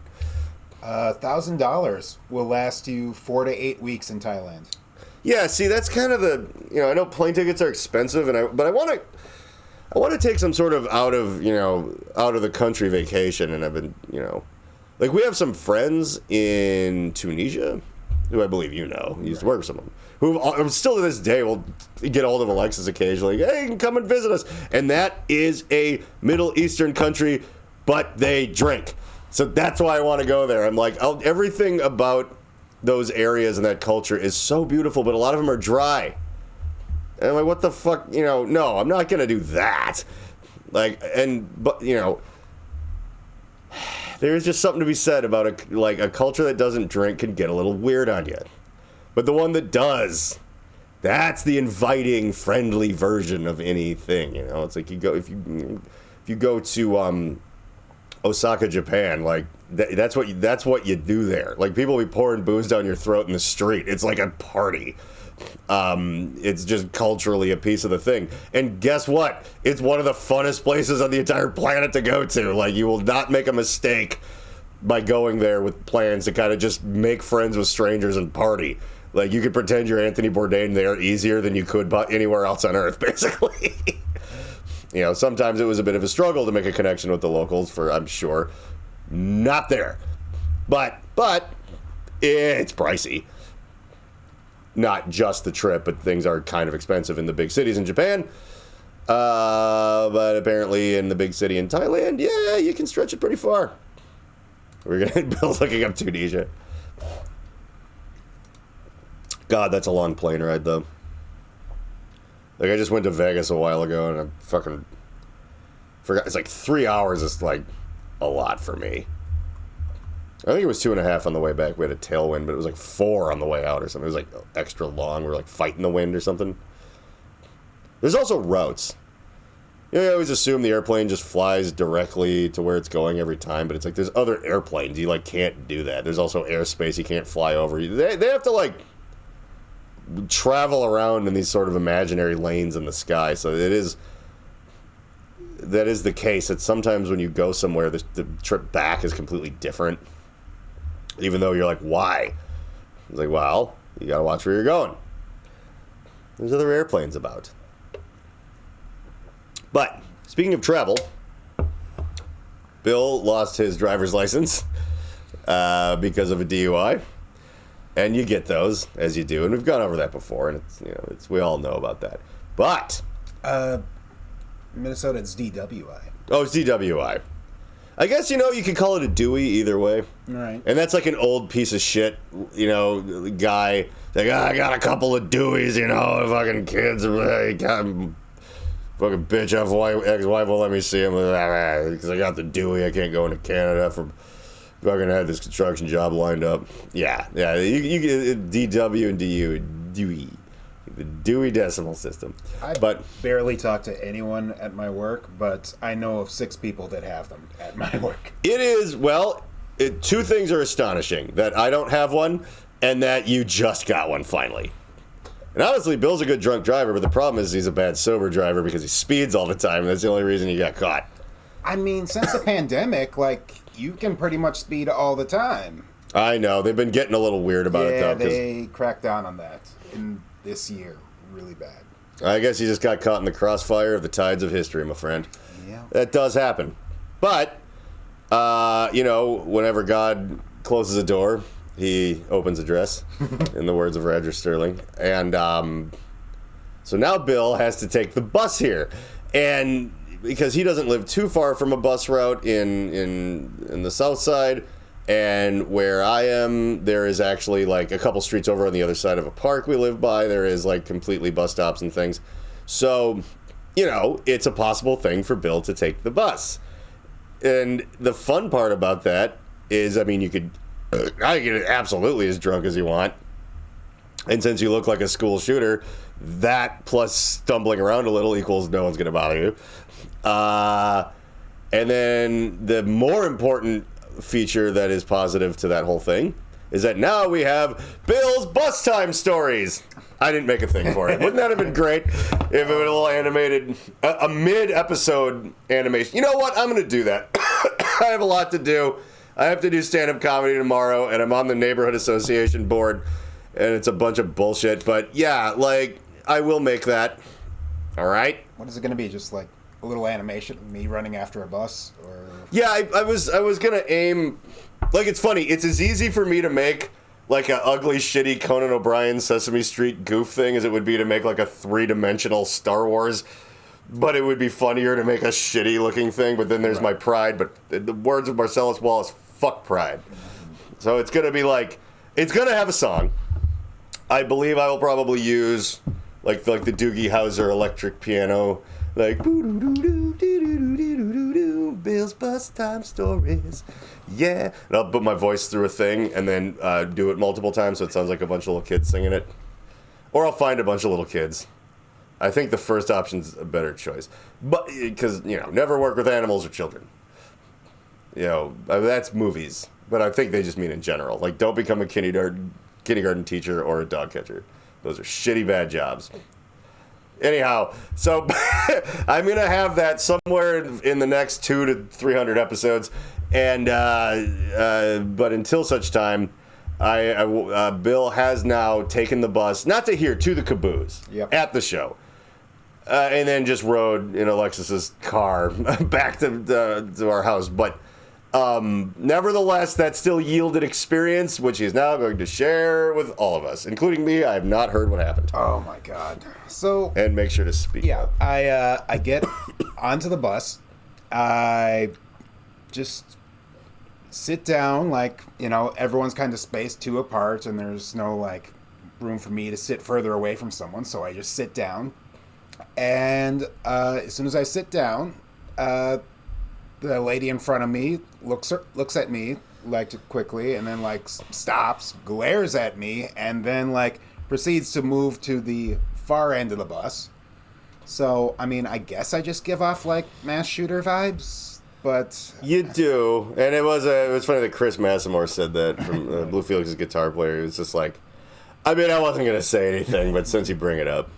$1,000 will last you 4 to 8 weeks in Thailand. Yeah, see, that's kind of the, I know plane tickets are expensive, but I want to take some sort of out of the country vacation, and I've been, like, we have some friends in Tunisia, who I believe you used to work with some of them, who still to this day will get hold of Alexis occasionally. Hey, you can come and visit us. And that is a Middle Eastern country, but they drink. So that's why I want to go there. I'm like, everything about those areas and that culture is so beautiful, but a lot of them are dry. And I'm like, what the fuck? No, I'm not going to do that. There's just something to be said about a culture that doesn't drink can get a little weird on you. But the one that does, that's the inviting, friendly version of anything. It's like if you go to Osaka, Japan, like that's what you do there. Like, people will be pouring booze down your throat in the street. It's like a party. It's just culturally a piece of the thing. And guess what? It's one of the funnest places on the entire planet to go to. Like, you will not make a mistake by going there with plans to kind of just make friends with strangers and party. Like, you could pretend you're Anthony Bourdain there easier than you could anywhere else on Earth, basically. Sometimes it was a bit of a struggle to make a connection with the locals, I'm sure. Not there. But it's pricey. Not just the trip, but things are kind of expensive in the big cities in Japan. But apparently in the big city in Thailand, yeah, you can stretch it pretty far. We're going to be looking up Tunisia. God, that's a long plane ride, though. Like, I just went to Vegas a while ago, and I fucking forgot. It's like 3 hours is, like, a lot for me. I think it was 2.5 on the way back. We had a tailwind, but it was like 4 on the way out or something. It was, like, extra long. We were, like, fighting the wind or something. There's also routes. I always assume the airplane just flies directly to where it's going every time, but it's like there's other airplanes. You, like, can't do that. There's also airspace you can't fly over. They have to, like, travel around in these sort of imaginary lanes in the sky. So that is the case. That sometimes when you go somewhere, the trip back is completely different. Even though you're like, why? It's like, well, you gotta watch where you're going. There's other airplanes about. But speaking of travel, Bill lost his driver's license because of a DUI. And you get those, as you do, and we've gone over that before, and it's we all know about that. But Minnesota, it's DWI. Oh, it's DWI. I guess, you could call it a Dewey either way. Right. And that's like an old piece of shit, guy. Like, I got a couple of Deweys, fucking kids. Fucking bitch, ex-wife won't let me see him because I got the Dewey. I can't go into Canada for fucking had this construction job lined up. Yeah. You get DW and DU, Dewey. The Dewey Decimal System. I barely talk to anyone at my work, but I know of 6 people that have them at my work. It is, two things are astonishing. That I don't have one, and that you just got one finally. And honestly, Bill's a good drunk driver, but the problem is he's a bad sober driver because he speeds all the time, and that's the only reason he got caught. I mean, since the pandemic, you can pretty much speed all the time. I know. They've been getting a little weird about it, though. Yeah, they cracked down on that this year, really bad. I guess you just got caught in the crossfire of the tides of history, my friend. Yeah. That does happen. But, whenever God closes a door, he opens a dress, in the words of Roger Sterling. And so now Bill has to take the bus here. And because he doesn't live too far from a bus route in the south side, and where I am, there is actually a couple streets over on the other side of a park we live by. There is completely bus stops and things. So, it's a possible thing for Bill to take the bus. And the fun part about that is, I could get absolutely as drunk as you want. And since you look like a school shooter, that plus stumbling around a little equals no one's going to bother you. And then the more important feature that is positive to that whole thing is that now we have Bill's bus time stories. I didn't make a thing for it. Wouldn't that have been great if it was a little animated, a mid-episode animation? You know what? I'm going to do that. I have a lot to do. I have to do stand-up comedy tomorrow, and I'm on the neighborhood association board, and it's a bunch of bullshit. But yeah, I will make that. All right? What is it going to be? Just a little animation of me running after a bus? Or yeah, I was going to aim... it's funny. It's as easy for me to make, an ugly, shitty Conan O'Brien Sesame Street goof thing as it would be to make, a 3-dimensional Star Wars. But it would be funnier to make a shitty-looking thing. But then there's my pride. But the words of Marcellus Wallace, fuck pride. So it's going to be it's going to have a song. I believe I will probably use, the Doogie Howser electric piano. Bill's bus time stories. Yeah. And I'll put my voice through a thing and then do it multiple times so it sounds like a bunch of little kids singing it. Or I'll find a bunch of little kids. I think the first option's a better choice. But, because, never work with animals or children. That's movies. But I think they just mean in general. Don't become a kindergarten teacher or a dog catcher. Those are shitty bad jobs. Anyhow, so I'm going to have that somewhere in the next 200 to 300 episodes. And, but until such time, Bill has now taken the bus, not to here, to the Caboose, at the show. And then just rode in Alexis's car back to our house. But nevertheless, that still yielded experience, which he's now going to share with all of us, including me. I have not heard what happened. Oh my God! And make sure to speak. Yeah, I get onto the bus. I just sit down, everyone's kind of spaced 2 apart, and there's no room for me to sit further away from someone. So I just sit down, and as soon as I sit down, the lady in front of me looks at me quickly, and then stops, glares at me, and then proceeds to move to the far end of the bus. So I guess I just give off mass shooter vibes, but you do. And it was funny that Chris Massimore said that from Blue Felix's guitar player. It was just I wasn't gonna say anything, but since you bring it up.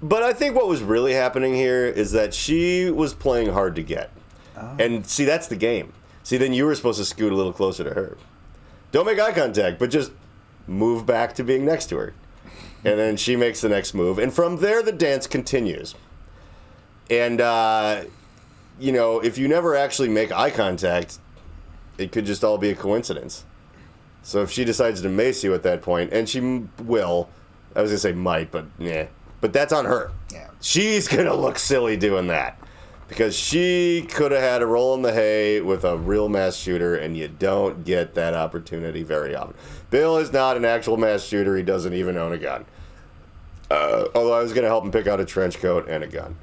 But I think what was really happening here is that she was playing hard to get. Oh. And see, that's the game. See, then you were supposed to scoot a little closer to her. Don't make eye contact, but just move back to being next to her. And then she makes the next move. And from there, the dance continues. And, if you never actually make eye contact, it could just all be a coincidence. So if she decides to mace you at that point, and she will, I was going to say might, but yeah. But that's on her. Yeah. She's going to look silly doing that. Because she could have had a roll in the hay with a real mass shooter, and you don't get that opportunity very often. Bill is not an actual mass shooter. He doesn't even own a gun. Although I was going to help him pick out a trench coat and a gun.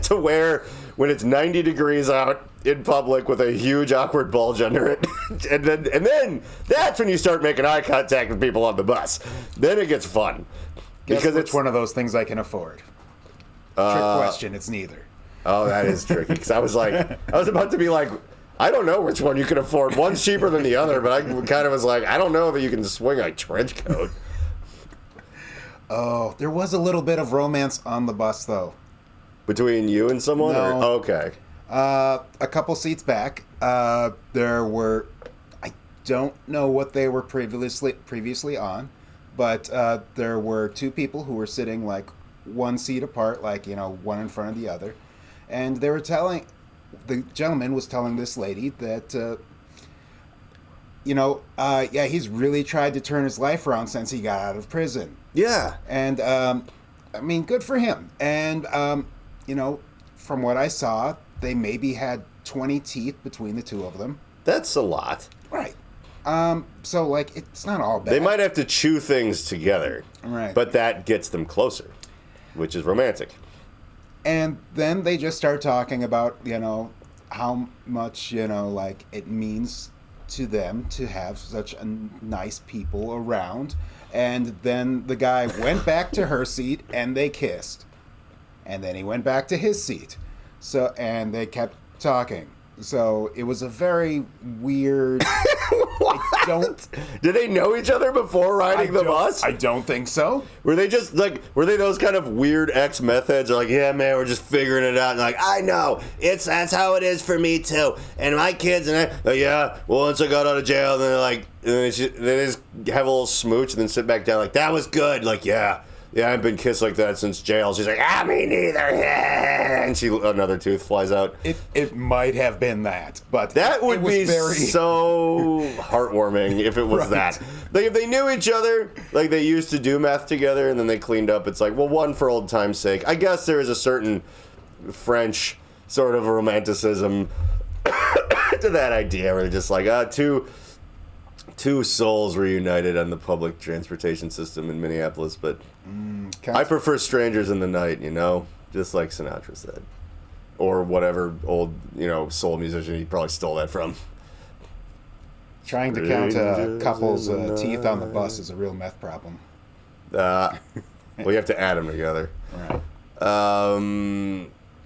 To wear when it's 90 degrees out in public with a huge awkward bulge under it. and then that's when you start making eye contact with people on the bus. Then it gets fun. Because it's one of those things I can afford. Trick question, it's neither. Oh, that is tricky. Because I was about to be like, I don't know which one you can afford. One's cheaper than the other, but I kind of was like, I don't know that you can swing a trench coat. Oh, there was a little bit of romance on the bus, though. Between you and someone? No. Or? Okay. A couple seats back, there were, I don't know what they were previously on, but there were two people who were sitting like one seat apart, like, one in front of the other. And they were the gentleman was telling this lady that, he's really tried to turn his life around since he got out of prison. Yeah. And, good for him. And, from what I saw, they maybe had 20 teeth between the two of them. That's a lot. Right. So, it's not all bad. They might have to chew things together. Right. But that gets them closer, which is romantic. And then they just start talking about, how much, it means to them to have such nice people around. And then the guy went back to her seat and they kissed. And then he went back to his seat. And they kept talking. So it was a very weird. Did they know each other before riding the bus? I don't think so. Were they just were they those kind of weird ex-meth heads? They're like, yeah, man, we're just figuring it out. And I know. That's how it is for me, too. And my kids, yeah, well, once I got out of jail, then they just have a little smooch and then sit back down that was good. Yeah, I haven't been kissed like that since jail. She's like, me neither. And another tooth flies out. It might have been that, but that would be so heartwarming if it was right. that. If they knew each other, they used to do meth together, and then they cleaned up. It's one for old time's sake. I guess there is a certain French sort of romanticism to that idea, where they're just two souls reunited on the public transportation system in Minneapolis, but I prefer strangers in the night, just like Sinatra said. Or whatever old, soul musician he probably stole that from. Trying to count a couple's teeth on the bus is a real meth problem. Well, you have to add them together. Right.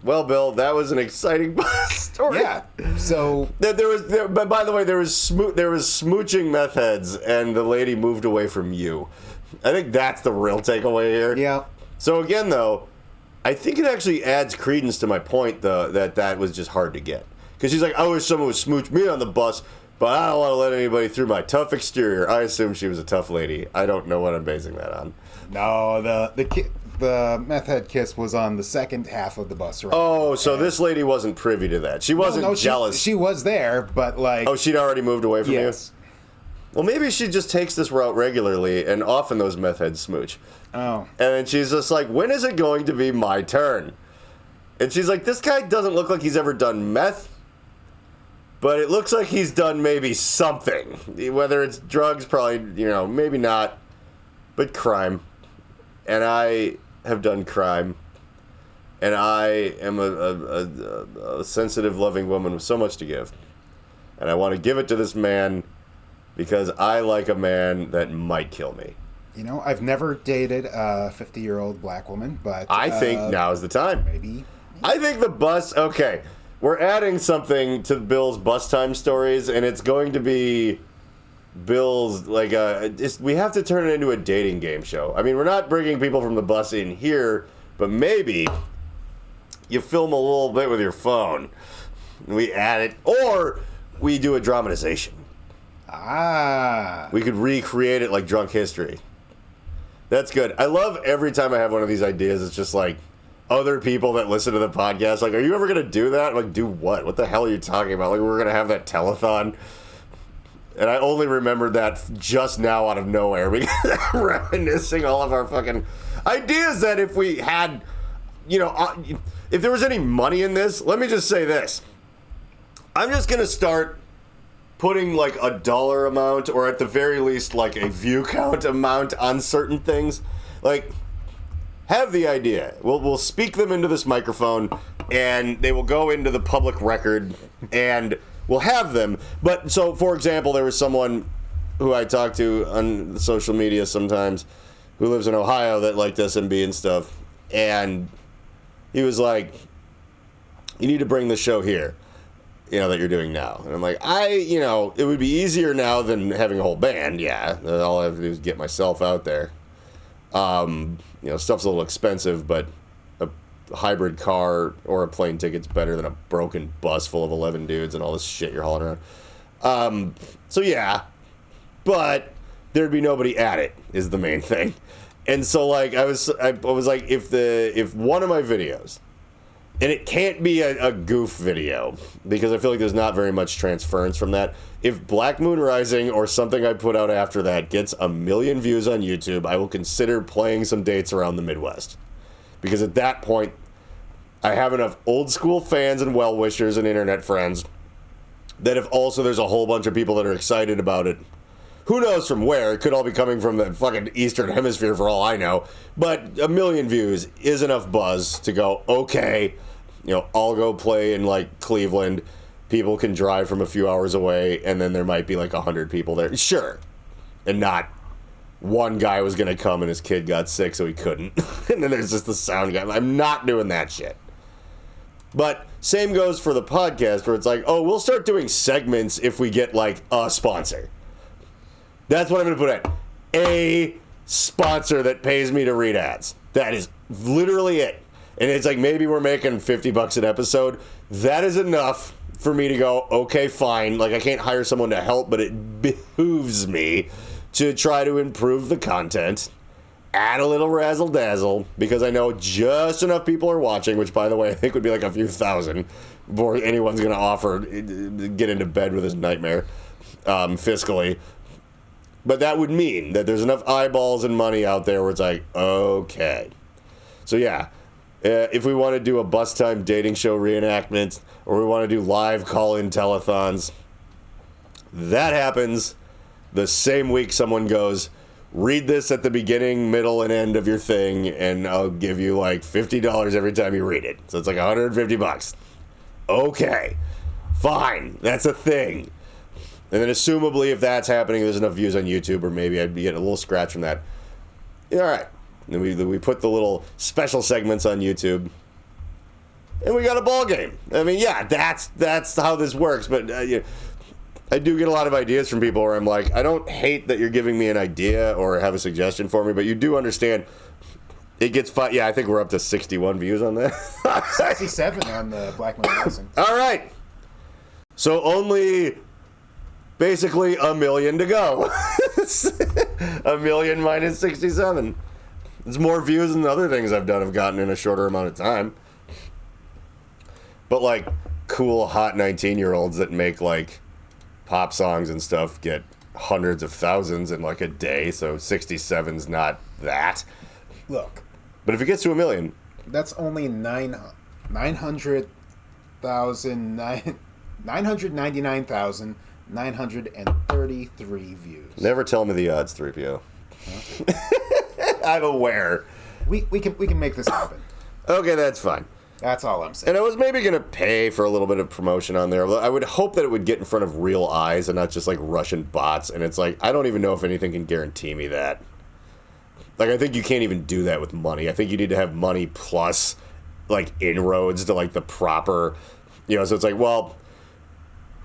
Well, Bill, that was an exciting story. Yeah. So but by the way, there was smooching meth heads, and the lady moved away from you. I think that's the real takeaway here. Yeah. So again, though, I think it actually adds credence to my point, though, that was just hard to get. Because she's like, I wish someone would smooch me on the bus, but I don't want to let anybody through my tough exterior. I assume she was a tough lady. I don't know what I'm basing that on. No, the meth head kiss was on the second half of the bus ride. Oh, so this lady wasn't privy to that. She wasn't jealous. She was there, but Oh, she'd already moved away from you? Yes. Well, maybe she just takes this route regularly, and often those meth heads smooch. Oh. And then she's just like, when is it going to be my turn? And she's like, this guy doesn't look like he's ever done meth, but it looks like he's done maybe something. Whether it's drugs, probably, maybe not, but crime. And I have done crime. And I am a sensitive, loving woman with so much to give. And I want to give it to this man because I like a man that might kill me. I've never dated a 50-year-old black woman, but I think now is the time. Maybe. I think the bus, okay, we're adding something to Bill's bus time stories, and it's going to be Bill's, we have to turn it into a dating game show. I mean, we're not bringing people from the bus in here, but maybe you film a little bit with your phone, and we add it, or we do a dramatization. We could recreate it like Drunk History. That's good. I love every time I have one of these ideas, it's just other people that listen to the podcast, are you ever going to do that? I'm like, do what? What the hell are you talking about? We're going to have that telethon? And I only remembered that just now out of nowhere because I'm reminiscing all of our fucking ideas that if we had, if if there was any money in this, let me just say this. I'm just going to start putting like a dollar amount, or at the very least like a view count amount on certain things. Like, have the idea. We'll speak them into this microphone, and they will go into the public record, and we'll have them. But, so, for example, there was someone who I talk to on social media sometimes who lives in Ohio that liked SMB and stuff, and he was like, you need to bring the show here, that you're doing now. And I'm like, it would be easier now than having a whole band, yeah. All I have to do is get myself out there. Stuff's a little expensive, but a hybrid car or a plane ticket's better than a broken bus full of 11 dudes and all this shit you're hauling around. So yeah, but there'd be nobody at it is the main thing. And so like I was like, if one of my videos, and it can't be a goof video because I feel like there's not very much transference from that. If Black Moon Rising or something I put out after that gets 1 million views on YouTube, I will consider playing some dates around the Midwest. Because at that point, I have enough old school fans and well-wishers and internet friends that if also there's a whole bunch of people that are excited about it, who knows from where? It could all be coming from the fucking Eastern Hemisphere for all I know. But 1 million views is enough buzz to go, okay, I'll go play in, like, Cleveland. People can drive from a few hours away, and then there might be, like, 100 people there. Sure. And not one guy was going to come and his kid got sick, so he couldn't. And then there's just the sound guy. I'm not doing that shit. But same goes for the podcast, where it's like, oh, we'll start doing segments if we get, like, a sponsor. That's what I'm going to put in. A sponsor that pays me to read ads. That is literally it. And it's like, maybe we're making $50 an episode. That is enough for me to go, okay, fine. Like, I can't hire someone to help, but it behooves me to try to improve the content, add a little razzle-dazzle, because I know just enough people are watching, which, by the way, I think would be like a few thousand before anyone's going to offer get into bed with this nightmare fiscally. But that would mean that there's enough eyeballs and money out there where it's like, okay. So, yeah. If we want to do a bus time dating show reenactment, or we want to do live call-in telethons, that happens the same week someone goes, read this at the beginning, middle, and end of your thing, and I'll give you like $50 every time you read it. So it's like $150. Okay, fine, that's a thing. And then assumably if that's happening, there's enough views on YouTube, or maybe I'd be getting a little scratch from that. All right. And we put the little special segments on YouTube, and we got a ball game. I mean, yeah, that's how this works. But I do get a lot of ideas from people where I'm like, I don't hate that you're giving me an idea or have a suggestion for me, but you do understand it gets fun. Yeah, I think we're up to 61 views on that. 67 on the Black Moon Rising. All right. So only basically 1 million to go. 1 million minus 67. It's more views than the other things I've done have gotten in a shorter amount of time. But, like, cool, hot 19-year-olds that make, like, pop songs and stuff get hundreds of thousands in, like, a day, so 67's not that. Look. But if it gets to 1 million... That's only 999,933 views. Never tell me the odds, 3PO. I'm aware. We can make this happen. Okay, that's fine. That's all I'm saying. And I was maybe going to pay for a little bit of promotion on there. I would hope that it would get in front of real eyes and not just like Russian bots. And it's like, I don't even know if anything can guarantee me that. Like, I think you can't even do that with money. I think you need to have money plus like inroads to like the proper, so it's like, well,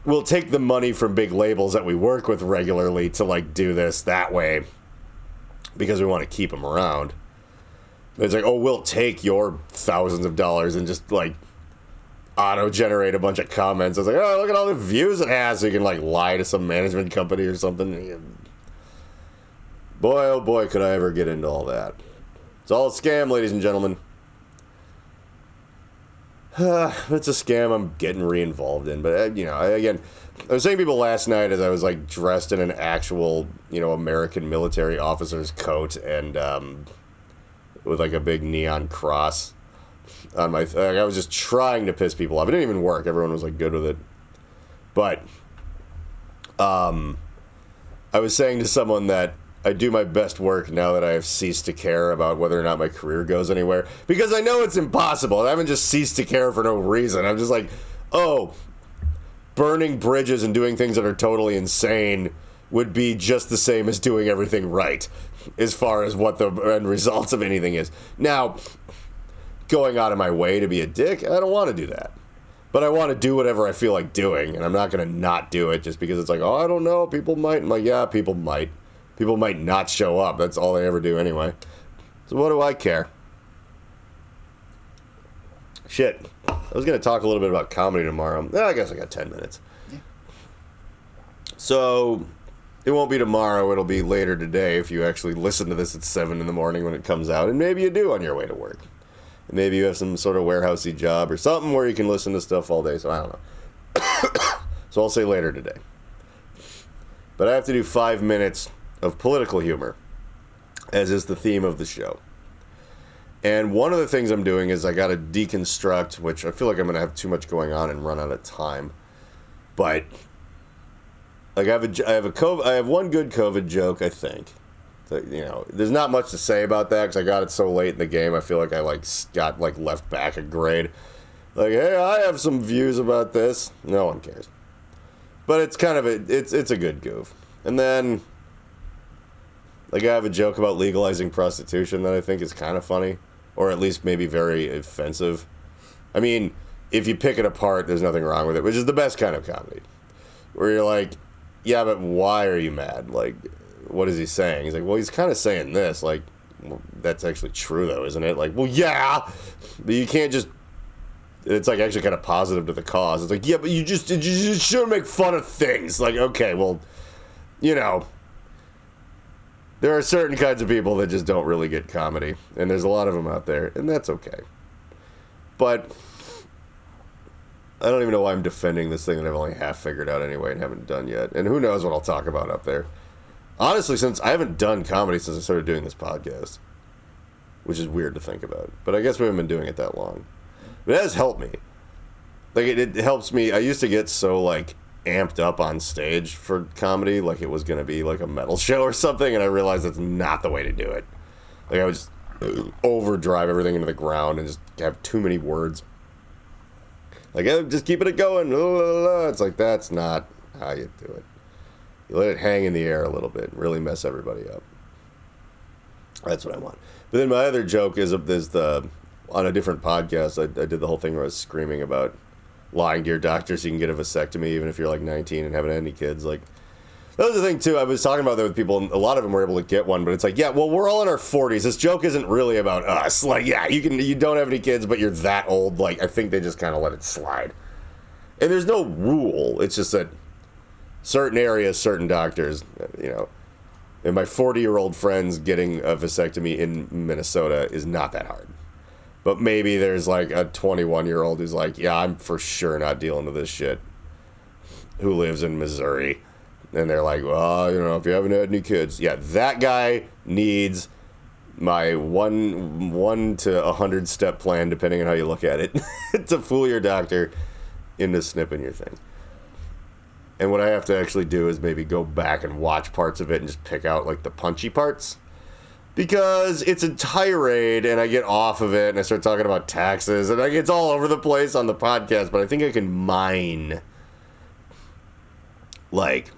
we'll take the money from big labels that we work with regularly to like do this that way, because we want to keep them around. It's like, oh, we'll take your thousands of dollars and just, like, auto-generate a bunch of comments. I was like, oh, look at all the views it has. So you can, like, lie to some management company or something. Boy, oh boy, could I ever get into all that. It's all a scam, ladies and gentlemen. It's a scam I'm getting re-involved in. But, again, I was saying to people last night as I was, like, dressed in an actual, American military officer's coat and with, like, a big neon cross on my... I was just trying to piss people off. It didn't even work. Everyone was, like, good with it. But, I was saying to someone that I do my best work now that I have ceased to care about whether or not my career goes anywhere. Because I know it's impossible. I haven't just ceased to care for no reason. I'm just like, oh, burning bridges and doing things that are totally insane would be just the same as doing everything right, as far as what the end results of anything is. Now, going out of my way to be a dick, I don't want to do that. But I want to do whatever I feel like doing, and I'm not going to not do it just because it's like, oh, I don't know, people might. I'm like, yeah, people might. People might not show up. That's all they ever do anyway. So what do I care? Shit. I was going to talk a little bit about comedy tomorrow. I guess I got 10 minutes. Yeah. So, it won't be tomorrow. It'll be later today if you actually listen to this at 7 in the morning when it comes out. And maybe you do on your way to work. And maybe you have some sort of warehousey job or something where you can listen to stuff all day. So, I don't know. So, I'll say later today. But I have to do 5 minutes of political humor, as is the theme of the show. And one of the things I'm doing is I got to deconstruct, which I feel like I'm going to have too much going on and run out of time. But like I have one good COVID joke, I think. So, you know, there's not much to say about that because I got it so late in the game. I feel like I got left back a grade. Like, hey, I have some views about this. No one cares. But it's kind of it's a good goof. And then, like, I have a joke about legalizing prostitution that I think is kind of funny. Or at least maybe very offensive. I mean, if you pick it apart, there's nothing wrong with it, which is the best kind of comedy. Where you're like, yeah, but why are you mad? Like, what is he saying? He's like, well, he's kind of saying this. Like, well, that's actually true, though, isn't it? Like, well, yeah, but you can't just... It's, like, actually kind of positive to the cause. It's like, yeah, but you just shouldn't make fun of things. Like, okay, well, you know... There are certain kinds of people that just don't really get comedy, and there's a lot of them out there, and that's okay. But I don't even know why I'm defending this thing that I've only half figured out anyway and haven't done yet. And who knows what I'll talk about up there. Honestly, since I haven't done comedy since I started doing this podcast, which is weird to think about. But I guess we haven't been doing it that long. But it has helped me. Like, it helps me. I used to get so, like, amped up on stage for comedy like it was going to be like a metal show or something, and I realized that's not the way to do it. Like, I would just overdrive everything into the ground and just have too many words. Like, just keeping it going. It's like, that's not how you do it. You let it hang in the air a little bit and really mess everybody up. That's what I want. But then my other joke is on a different podcast, I did the whole thing where I was screaming about lying to your doctor so you can get a vasectomy even if you're like 19 and haven't had any kids. Like, that was the thing too. I was talking about that with people, and a lot of them were able to get one, but it's like, yeah, well, we're all in our 40s. This joke isn't really about us. Like, yeah, you don't have any kids, but you're that old. Like, I think they just kind of let it slide. And there's no rule. It's just that certain areas, certain doctors, you know, and my 40-year-old friends getting a vasectomy in Minnesota is not that hard. But maybe there's like a 21-year-old who's like, yeah, I'm for sure not dealing with this shit, who lives in Missouri. And they're like, well, you know, if you haven't had any kids. Yeah, that guy needs my 1 to 100 step plan, depending on how you look at it, to fool your doctor into snipping your thing. And what I have to actually do is maybe go back and watch parts of it and just pick out like the punchy parts. Because it's a tirade, and I get off of it, and I start talking about taxes, and it's all over the place on the podcast, but I think I can mine, like,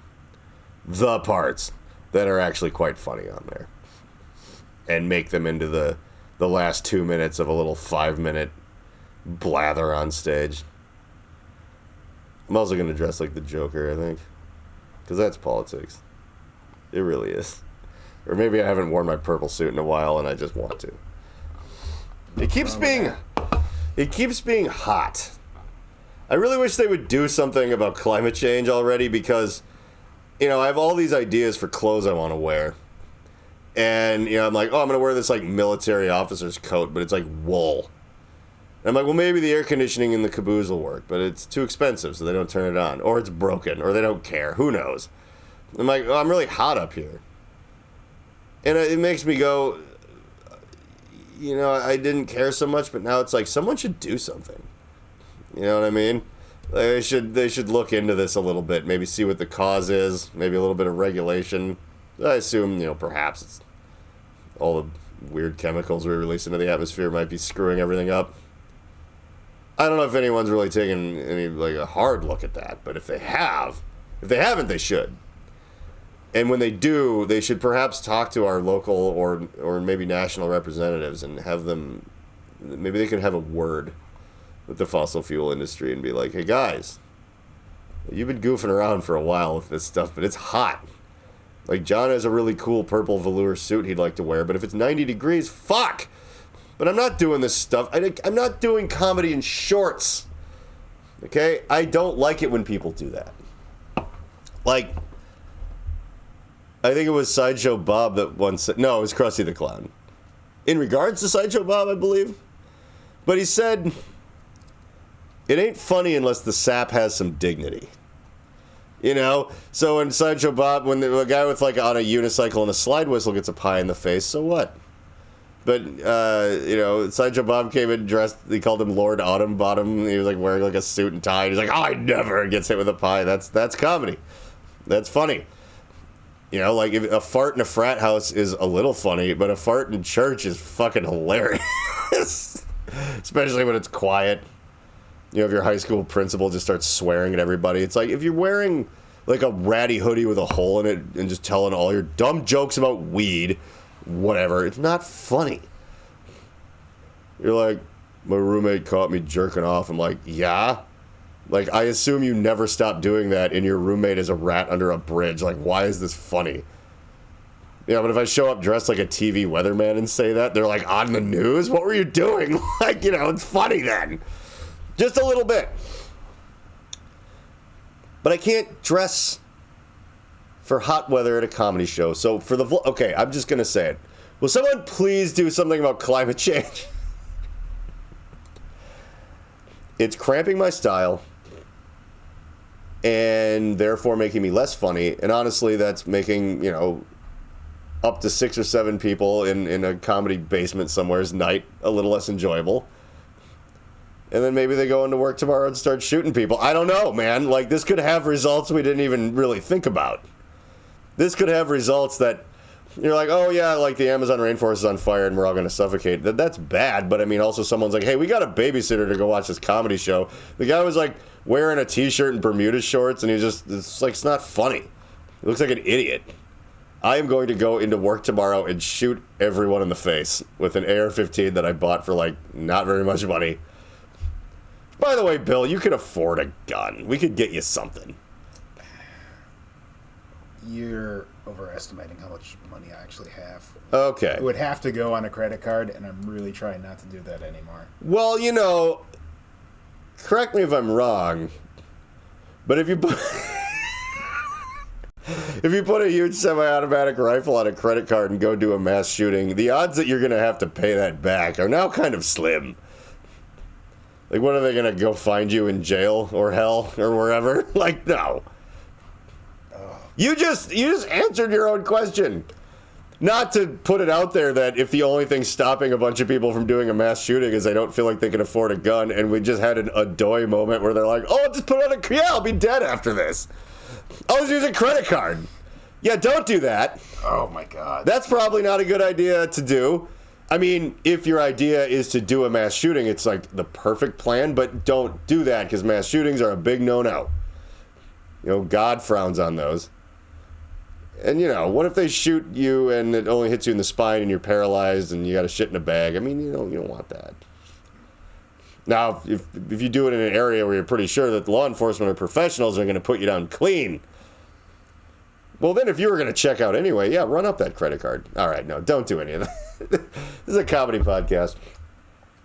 the parts that are actually quite funny on there. And make them into the last 2 minutes of a little 5-minute blather on stage. I'm also going to dress like the Joker, I think. Because that's politics. It really is. Or maybe I haven't worn my purple suit in a while and I just want to. It keeps being hot. I really wish they would do something about climate change already, because, you know, I have all these ideas for clothes I want to wear. And, you know, I'm like, oh, I'm going to wear this, like, military officer's coat, but it's, like, wool. And I'm like, well, maybe the air conditioning in the caboose will work, but it's too expensive, so they don't turn it on. Or it's broken, or they don't care. Who knows? I'm like, oh, I'm really hot up here. And it makes me go, I didn't care so much, but now it's like someone should do something. You know what I mean? They should look into this a little bit, maybe see what the cause is, maybe a little bit of regulation. I assume, perhaps it's all the weird chemicals we release into the atmosphere might be screwing everything up. I don't know if anyone's really taken a hard look at that, but if they haven't, they should. And when they do, they should perhaps talk to our local or maybe national representatives and have them, maybe they could have a word with the fossil fuel industry and be like, hey guys, you've been goofing around for a while with this stuff, but it's hot. Like, John has a really cool purple velour suit he'd like to wear, but if it's 90 degrees, fuck! But I'm not doing this stuff. I'm not doing comedy in shorts. Okay? I don't like it when people do that. Like, I think it was Sideshow Bob that once said, no, it was Krusty the Clown. In regards to Sideshow Bob, I believe. But he said, it ain't funny unless the sap has some dignity. So in Sideshow Bob, when the guy with on a unicycle and a slide whistle gets a pie in the face, so what? But, Sideshow Bob came in dressed, he called him Lord Autumn Bottom, he was wearing a suit and tie, and he's like, oh, I never gets hit with a pie. That's comedy. That's funny. If a fart in a frat house is a little funny, but a fart in church is fucking hilarious. Especially when it's quiet. If your high school principal just starts swearing at everybody. It's like, if you're wearing, a ratty hoodie with a hole in it and just telling all your dumb jokes about weed, whatever, it's not funny. You're like, my roommate caught me jerking off. I'm like, yeah? I assume you never stop doing that and your roommate is a rat under a bridge. Why is this funny? But if I show up dressed like a TV weatherman and say that, they're like, on the news? What were you doing? It's funny then. Just a little bit. But I can't dress for hot weather at a comedy show. So for okay, I'm just going to say it. Will someone please do something about climate change? It's cramping my style and therefore making me less funny. And honestly, that's making, up to 6 or 7 people in a comedy basement somewhere's night a little less enjoyable. And then maybe they go into work tomorrow and start shooting people. I don't know, man. This could have results we didn't even really think about. This could have results that you're like, oh yeah, the Amazon rainforest is on fire and we're all going to suffocate. That's bad, but also someone's like, hey, we got a babysitter to go watch this comedy show. The guy was wearing a t-shirt and Bermuda shorts and he was just, it's not funny. He looks like an idiot. I am going to go into work tomorrow and shoot everyone in the face with an AR-15 that I bought for not very much money. By the way, Bill, you could afford a gun. We could get you something. You're overestimating how much money I actually have. Okay. It would have to go on a credit card, and I'm really trying not to do that anymore. Well, correct me if I'm wrong, but if you put a huge semi-automatic rifle on a credit card and go do a mass shooting, the odds that you're going to have to pay that back are now kind of slim. What are they going to go find you in jail or hell or wherever? No. You just answered your own question. Not to put it out there that if the only thing stopping a bunch of people from doing a mass shooting is they don't feel like they can afford a gun, and we just had an Adoy moment where they're like, oh, I'll just put on I'll be dead after this. I'll just use a credit card. Yeah, don't do that. Oh my God. That's probably not a good idea to do. If your idea is to do a mass shooting, it's the perfect plan, but don't do that because mass shootings are a big no-no. God frowns on those. And, what if they shoot you and it only hits you in the spine and you're paralyzed and you got a shit in a bag? You don't want that. Now, if you do it in an area where you're pretty sure that law enforcement or professionals are going to put you down clean, well, then if you were going to check out anyway, yeah, run up that credit card. All right, no, don't do any of that. This is a comedy podcast.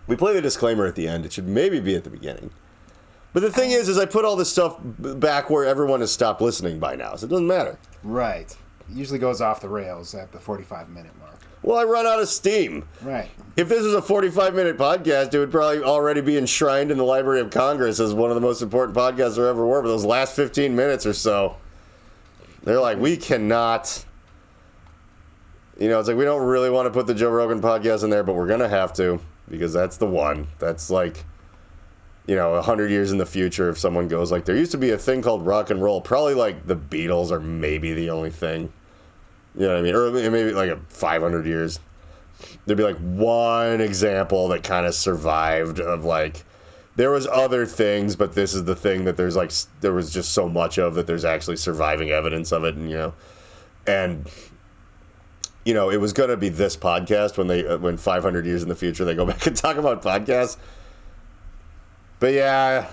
We play the disclaimer at the end. It should maybe be at the beginning. But the thing is I put all this stuff back where everyone has stopped listening by now, so it doesn't matter. Right. It usually goes off the rails at the 45-minute mark. Well, I run out of steam. Right. If this was a 45-minute podcast, it would probably already be enshrined in the Library of Congress as one of the most important podcasts there ever were. But those last 15 minutes or so, they're like, we cannot You know, it's like we don't really want to put the Joe Rogan podcast in there, but we're going to have to because that's the one. That's like, you know, 100 years in the future if someone goes like, there used to be a thing called rock and roll. Probably like the Beatles are maybe the only thing. You know what I mean? Or maybe like 500 years. There'd be like one example that kind of survived of like, there was other things, but this is the thing that there was just so much of that there's actually surviving evidence of it. And, you know, and... You know, it was going to be this podcast when 500 years in the future they go back and talk about podcasts. But yeah,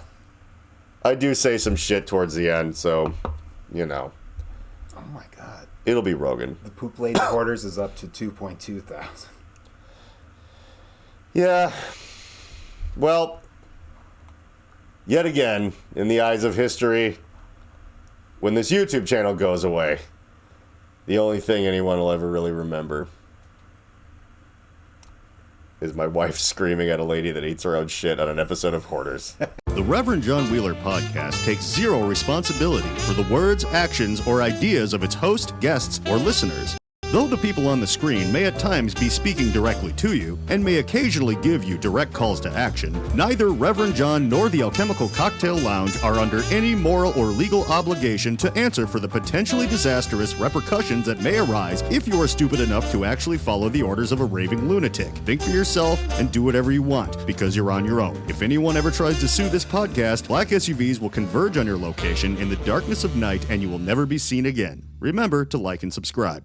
I do say some shit towards the end, so, you know. Oh my God. It'll be Rogan. The Poop Lady Hoarders is up to 2.2 thousand. Yeah. Well, yet again, in the eyes of history, when this YouTube channel goes away, the only thing anyone will ever really remember is my wife screaming at a lady that eats her own shit on an episode of Hoarders. The Reverend John Wheeler podcast takes zero responsibility for the words, actions, or ideas of its host, guests, or listeners. Though the people on the screen may at times be speaking directly to you, and may occasionally give you direct calls to action, neither Reverend John nor the Alchemical Cocktail Lounge are under any moral or legal obligation to answer for the potentially disastrous repercussions that may arise if you are stupid enough to actually follow the orders of a raving lunatic. Think for yourself and do whatever you want, because you're on your own. If anyone ever tries to sue this podcast, black SUVs will converge on your location in the darkness of night and you will never be seen again. Remember to like and subscribe.